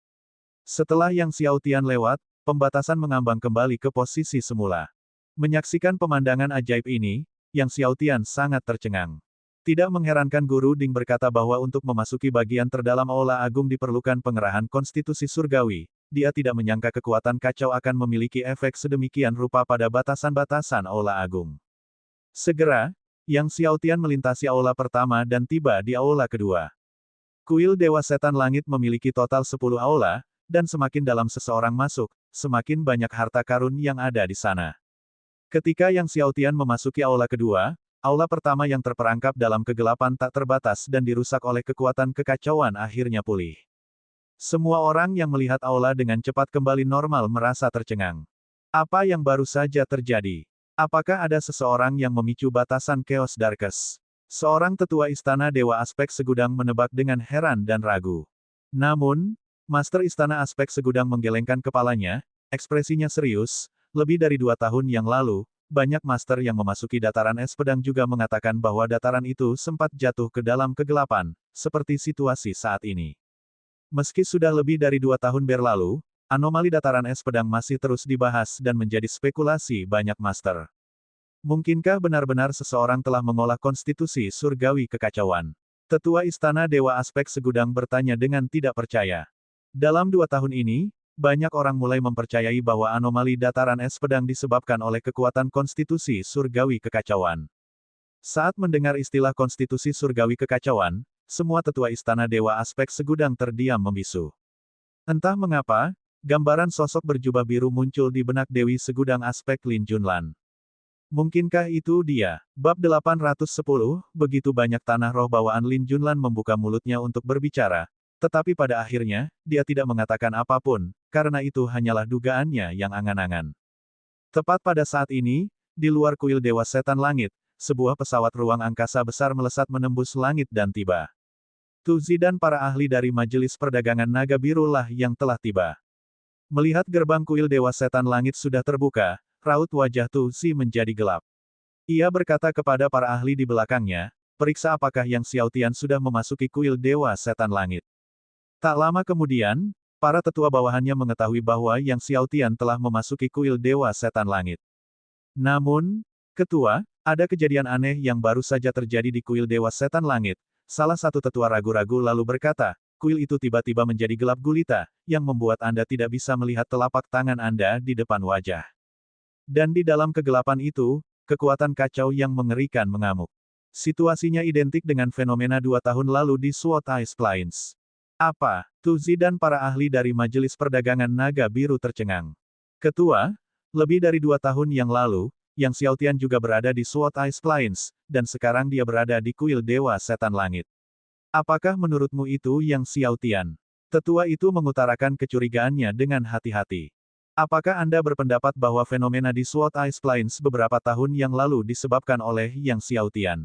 Setelah Yang Xiaotian lewat, pembatasan mengambang kembali ke posisi semula. Menyaksikan pemandangan ajaib ini, Yang Xiaotian sangat tercengang. Tidak mengherankan Guru Ding berkata bahwa untuk memasuki bagian terdalam aula agung diperlukan pengerahan konstitusi surgawi. Dia tidak menyangka kekuatan kacau akan memiliki efek sedemikian rupa pada batasan-batasan aula agung. Segera, Yang Xiaotian melintasi aula pertama dan tiba di aula kedua. Kuil Dewa Setan Langit memiliki total 10 aula, dan semakin dalam seseorang masuk, semakin banyak harta karun yang ada di sana. Ketika Yang Xiaotian memasuki aula kedua, aula pertama yang terperangkap dalam kegelapan tak terbatas dan dirusak oleh kekuatan kekacauan akhirnya pulih. Semua orang yang melihat aula dengan cepat kembali normal merasa tercengang. Apa yang baru saja terjadi? Apakah ada seseorang yang memicu batasan Chaos Darkest? Seorang tetua istana Dewa Aspek Segudang menebak dengan heran dan ragu. Namun, Master Istana Aspek Segudang menggelengkan kepalanya, ekspresinya serius. Lebih dari 2 tahun yang lalu, banyak master yang memasuki dataran es pedang juga mengatakan bahwa dataran itu sempat jatuh ke dalam kegelapan, seperti situasi saat ini. Meski sudah lebih dari 2 tahun berlalu, anomali dataran es pedang masih terus dibahas dan menjadi spekulasi banyak master. Mungkinkah benar-benar seseorang telah mengolah konstitusi surgawi kekacauan? Tetua Istana Dewa Aspek Segudang bertanya dengan tidak percaya. Dalam 2 tahun ini, banyak orang mulai mempercayai bahwa anomali dataran es pedang disebabkan oleh kekuatan konstitusi surgawi kekacauan. Saat mendengar istilah konstitusi surgawi kekacauan, semua tetua Istana Dewa Aspek Segudang terdiam membisu. Entah mengapa, gambaran sosok berjubah biru muncul di benak Dewi Segudang Aspek Lin Junlan. Mungkinkah itu dia? Bab 810, begitu banyak tanah roh bawaan Lin Junlan membuka mulutnya untuk berbicara, tetapi pada akhirnya, dia tidak mengatakan apapun, karena itu hanyalah dugaannya yang angan-angan. Tepat pada saat ini, di luar kuil Dewa Setan Langit, sebuah pesawat ruang angkasa besar melesat menembus langit dan tiba. Tuzi dan para ahli dari Majelis Perdagangan Naga Biru lah yang telah tiba. Melihat gerbang kuil Dewa Setan Langit sudah terbuka, raut wajah Tuzi menjadi gelap. Ia berkata kepada para ahli di belakangnya, periksa apakah Yang Xiaotian sudah memasuki kuil Dewa Setan Langit. Tak lama kemudian, para tetua bawahannya mengetahui bahwa Yang Xiaotian telah memasuki kuil Dewa Setan Langit. Namun, Ketua, ada kejadian aneh yang baru saja terjadi di kuil Dewa Setan Langit. Salah satu tetua ragu-ragu lalu berkata, kuil itu tiba-tiba menjadi gelap gulita, yang membuat Anda tidak bisa melihat telapak tangan Anda di depan wajah. Dan di dalam kegelapan itu, kekuatan kacau yang mengerikan mengamuk. Situasinya identik dengan fenomena 2 tahun lalu di Sword Ice Plains. Apa? Tuzi dan para ahli dari Majelis Perdagangan Naga Biru tercengang. Ketua, lebih dari 2 tahun yang lalu, Yang Xiaotian juga berada di Sword Ice Plains, dan sekarang dia berada di kuil Dewa Setan Langit. Apakah menurutmu itu Yang Xiaotian? Tetua itu mengutarakan kecurigaannya dengan hati-hati. Apakah Anda berpendapat bahwa fenomena di Sword Ice Plains beberapa tahun yang lalu disebabkan oleh Yang Xiaotian?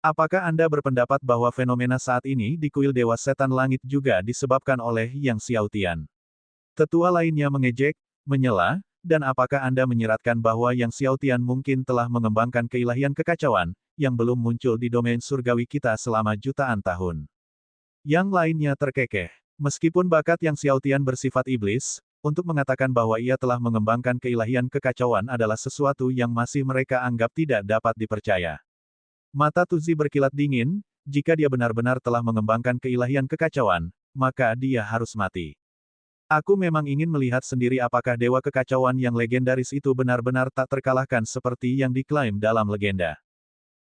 Apakah Anda berpendapat bahwa fenomena saat ini di kuil Dewa Setan Langit juga disebabkan oleh Yang Xiaotian? Tetua lainnya mengejek, menyela, dan apakah Anda menyiratkan bahwa Yang Xiaotian mungkin telah mengembangkan keilahian kekacauan, yang belum muncul di domain surgawi kita selama jutaan tahun? Yang lainnya terkekeh. Meskipun bakat Yang Xiaotian bersifat iblis, untuk mengatakan bahwa ia telah mengembangkan keilahian kekacauan adalah sesuatu yang masih mereka anggap tidak dapat dipercaya. Mata Tuzi berkilat dingin, jika dia benar-benar telah mengembangkan keilahian kekacauan, maka dia harus mati. Aku memang ingin melihat sendiri apakah dewa kekacauan yang legendaris itu benar-benar tak terkalahkan seperti yang diklaim dalam legenda.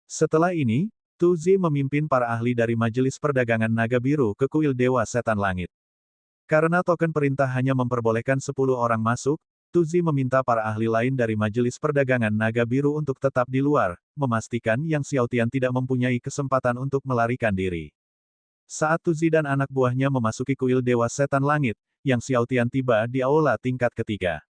Setelah ini, Tuzi memimpin para ahli dari Majelis Perdagangan Naga Biru ke kuil Dewa Setan Langit. Karena token perintah hanya memperbolehkan 10 orang masuk, Tuzi meminta para ahli lain dari Majelis Perdagangan Naga Biru untuk tetap di luar, memastikan Yang Xiaotian tidak mempunyai kesempatan untuk melarikan diri. Saat Tuzi dan anak buahnya memasuki kuil Dewa Setan Langit, Yang Xiaotian tiba di aula tingkat ketiga.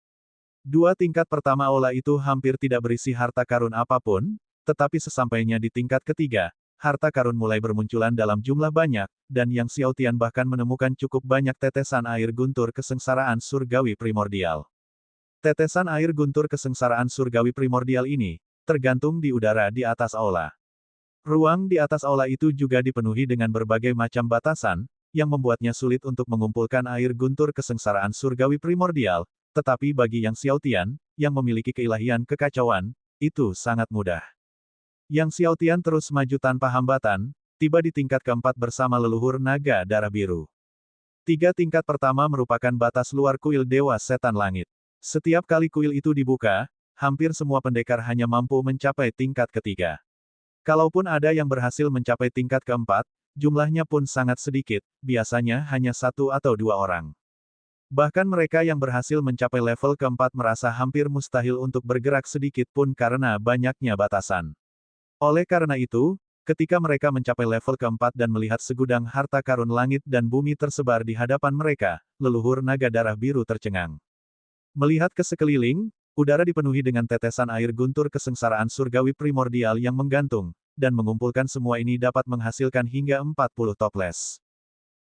Dua tingkat pertama aula itu hampir tidak berisi harta karun apapun, tetapi sesampainya di tingkat ketiga, harta karun mulai bermunculan dalam jumlah banyak, dan Yang Xiaotian bahkan menemukan cukup banyak tetesan air guntur kesengsaraan surgawi primordial. Tetesan air guntur kesengsaraan surgawi primordial ini, tergantung di udara di atas aula. Ruang di atas aula itu juga dipenuhi dengan berbagai macam batasan, yang membuatnya sulit untuk mengumpulkan air guntur kesengsaraan surgawi primordial, tetapi bagi Yang Xiaotian, yang memiliki keilahian kekacauan, itu sangat mudah. Yang Xiaotian terus maju tanpa hambatan, tiba di tingkat keempat bersama leluhur naga darah biru. Tiga tingkat pertama merupakan batas luar kuil Dewa Setan Langit. Setiap kali kuil itu dibuka, hampir semua pendekar hanya mampu mencapai tingkat ketiga. Kalaupun ada yang berhasil mencapai tingkat keempat, jumlahnya pun sangat sedikit, biasanya hanya 1 atau 2 orang. Bahkan mereka yang berhasil mencapai level keempat merasa hampir mustahil untuk bergerak sedikit pun karena banyaknya batasan. Oleh karena itu, ketika mereka mencapai level keempat dan melihat segudang harta karun langit dan bumi tersebar di hadapan mereka, leluhur naga darah biru tercengang. Melihat ke sekeliling, udara dipenuhi dengan tetesan air guntur kesengsaraan surgawi primordial yang menggantung, dan mengumpulkan semua ini dapat menghasilkan hingga 40 toples.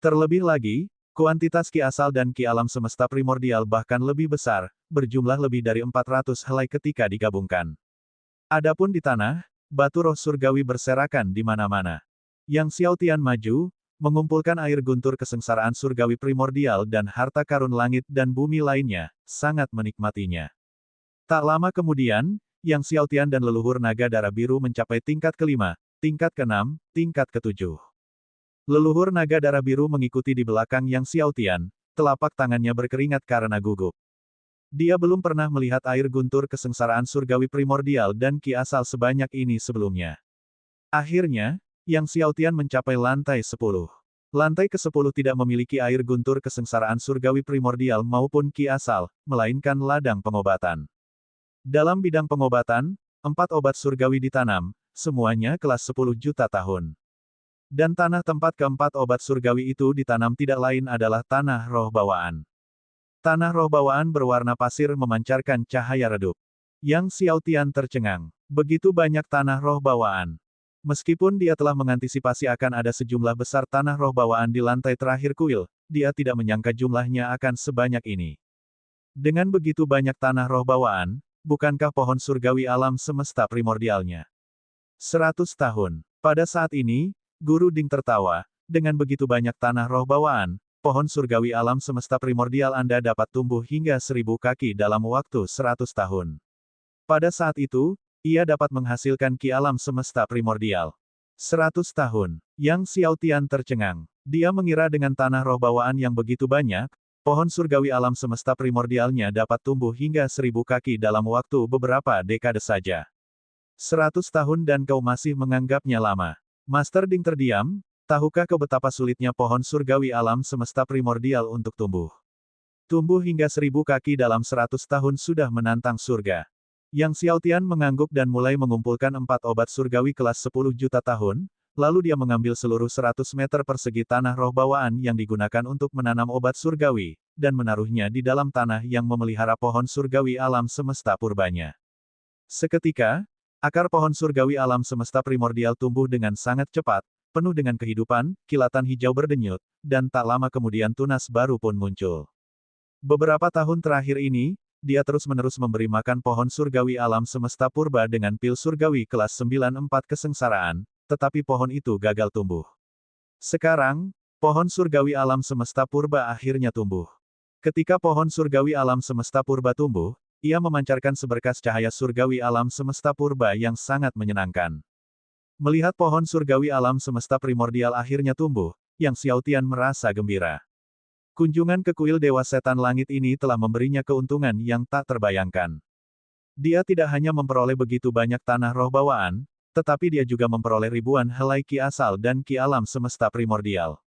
Terlebih lagi, kuantitas ki asal dan ki alam semesta primordial bahkan lebih besar, berjumlah lebih dari 400 helai ketika digabungkan. Adapun di tanah, batu roh surgawi berserakan di mana-mana. Yang Xiaotian maju, mengumpulkan air guntur kesengsaraan surgawi primordial dan harta karun langit dan bumi lainnya, sangat menikmatinya. Tak lama kemudian, Yang Xiaotian dan leluhur naga darah biru mencapai tingkat kelima, tingkat keenam, tingkat ketujuh. Leluhur naga darah biru mengikuti di belakang Yang Xiaotian, telapak tangannya berkeringat karena gugup. Dia belum pernah melihat air guntur kesengsaraan surgawi primordial dan ki asal sebanyak ini sebelumnya. Akhirnya, Yang Xiaotian mencapai lantai 10. Lantai ke-10 tidak memiliki air guntur kesengsaraan surgawi primordial maupun ki asal, melainkan ladang pengobatan. Dalam bidang pengobatan, 4 obat surgawi ditanam, semuanya kelas 10 juta tahun. Dan tanah tempat keempat obat surgawi itu ditanam tidak lain adalah tanah roh bawaan. Tanah roh bawaan berwarna pasir memancarkan cahaya redup. Yang Xiaotian tercengang. Begitu banyak tanah roh bawaan. Meskipun dia telah mengantisipasi akan ada sejumlah besar tanah roh bawaan di lantai terakhir kuil, dia tidak menyangka jumlahnya akan sebanyak ini. Dengan begitu banyak tanah roh bawaan, bukankah pohon surgawi alam semesta primordialnya 100 tahun? Pada saat ini, Guru Ding tertawa, dengan begitu banyak tanah roh bawaan, pohon surgawi alam semesta primordial Anda dapat tumbuh hingga 1000 kaki dalam waktu 100 tahun. Pada saat itu, ia dapat menghasilkan ki alam semesta primordial. 100 tahun. Yang Xiaotian tercengang. Dia mengira dengan tanah roh bawaan yang begitu banyak, pohon surgawi alam semesta primordialnya dapat tumbuh hingga 1000 kaki dalam waktu beberapa dekade saja. 100 tahun dan kau masih menganggapnya lama. Master Ding terdiam, tahukah kau betapa sulitnya pohon surgawi alam semesta primordial untuk tumbuh? Tumbuh hingga 1000 kaki dalam 100 tahun sudah menantang surga. Yang Xiaotian mengangguk dan mulai mengumpulkan 4 obat surgawi kelas 10 juta tahun, lalu dia mengambil seluruh 100 meter persegi tanah roh bawaan yang digunakan untuk menanam obat surgawi, dan menaruhnya di dalam tanah yang memelihara pohon surgawi alam semesta purbanya. Seketika, akar pohon surgawi alam semesta primordial tumbuh dengan sangat cepat, penuh dengan kehidupan, kilatan hijau berdenyut, dan tak lama kemudian tunas baru pun muncul. Beberapa tahun terakhir ini, dia terus-menerus memberi makan pohon surgawi alam semesta purba dengan pil surgawi kelas 94 kesengsaraan, tetapi pohon itu gagal tumbuh. Sekarang, pohon surgawi alam semesta purba akhirnya tumbuh. Ketika pohon surgawi alam semesta purba tumbuh, ia memancarkan seberkas cahaya surgawi alam semesta purba yang sangat menyenangkan. Melihat pohon surgawi alam semesta primordial akhirnya tumbuh, Yang Xiaotian merasa gembira. Kunjungan ke kuil Dewa Setan Langit ini telah memberinya keuntungan yang tak terbayangkan. Dia tidak hanya memperoleh begitu banyak tanah roh bawaan, tetapi dia juga memperoleh ribuan helai ki asal dan ki alam semesta primordial.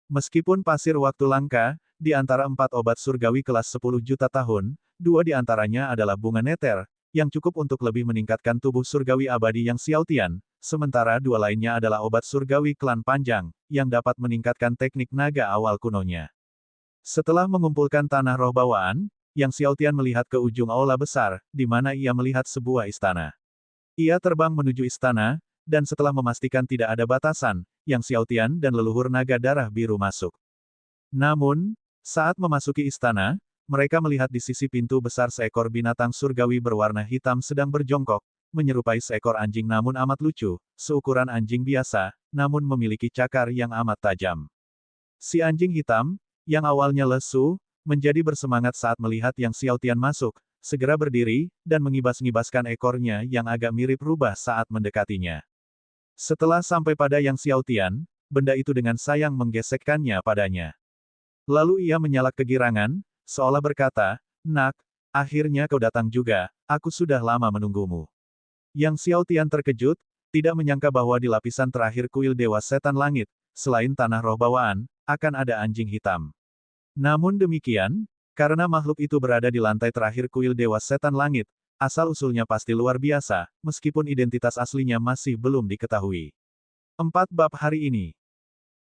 Meskipun pasir waktu langka, di antara 4 obat surgawi kelas 10 juta tahun, 2 di antaranya adalah bunga neter, yang cukup untuk lebih meningkatkan tubuh surgawi abadi yang Xiaotian, sementara 2 lainnya adalah obat surgawi klan panjang, yang dapat meningkatkan teknik naga awal kunonya. Setelah mengumpulkan tanah roh bawaan, Yang Xiaotian melihat ke ujung aula besar, di mana ia melihat sebuah istana. Ia terbang menuju istana, dan setelah memastikan tidak ada batasan, Yang Xiaotian dan leluhur naga darah biru masuk. Namun, saat memasuki istana, mereka melihat di sisi pintu besar seekor binatang surgawi berwarna hitam sedang berjongkok, menyerupai seekor anjing namun amat lucu, seukuran anjing biasa, namun memiliki cakar yang amat tajam. Si anjing hitam, yang awalnya lesu, menjadi bersemangat saat melihat Yang Xiaotian masuk, segera berdiri, dan mengibas-ngibaskan ekornya yang agak mirip rubah saat mendekatinya. Setelah sampai pada Yang Xiaotian, benda itu dengan sayang menggesekkannya padanya. Lalu ia menyalak kegirangan, seolah berkata, "Nak, akhirnya kau datang juga, aku sudah lama menunggumu." Yang Xiaotian terkejut, tidak menyangka bahwa di lapisan terakhir kuil Dewa Setan Langit, selain tanah roh bawaan, akan ada anjing hitam. Namun demikian, karena makhluk itu berada di lantai terakhir kuil Dewa Setan Langit, asal-usulnya pasti luar biasa, meskipun identitas aslinya masih belum diketahui. 4 bab hari ini.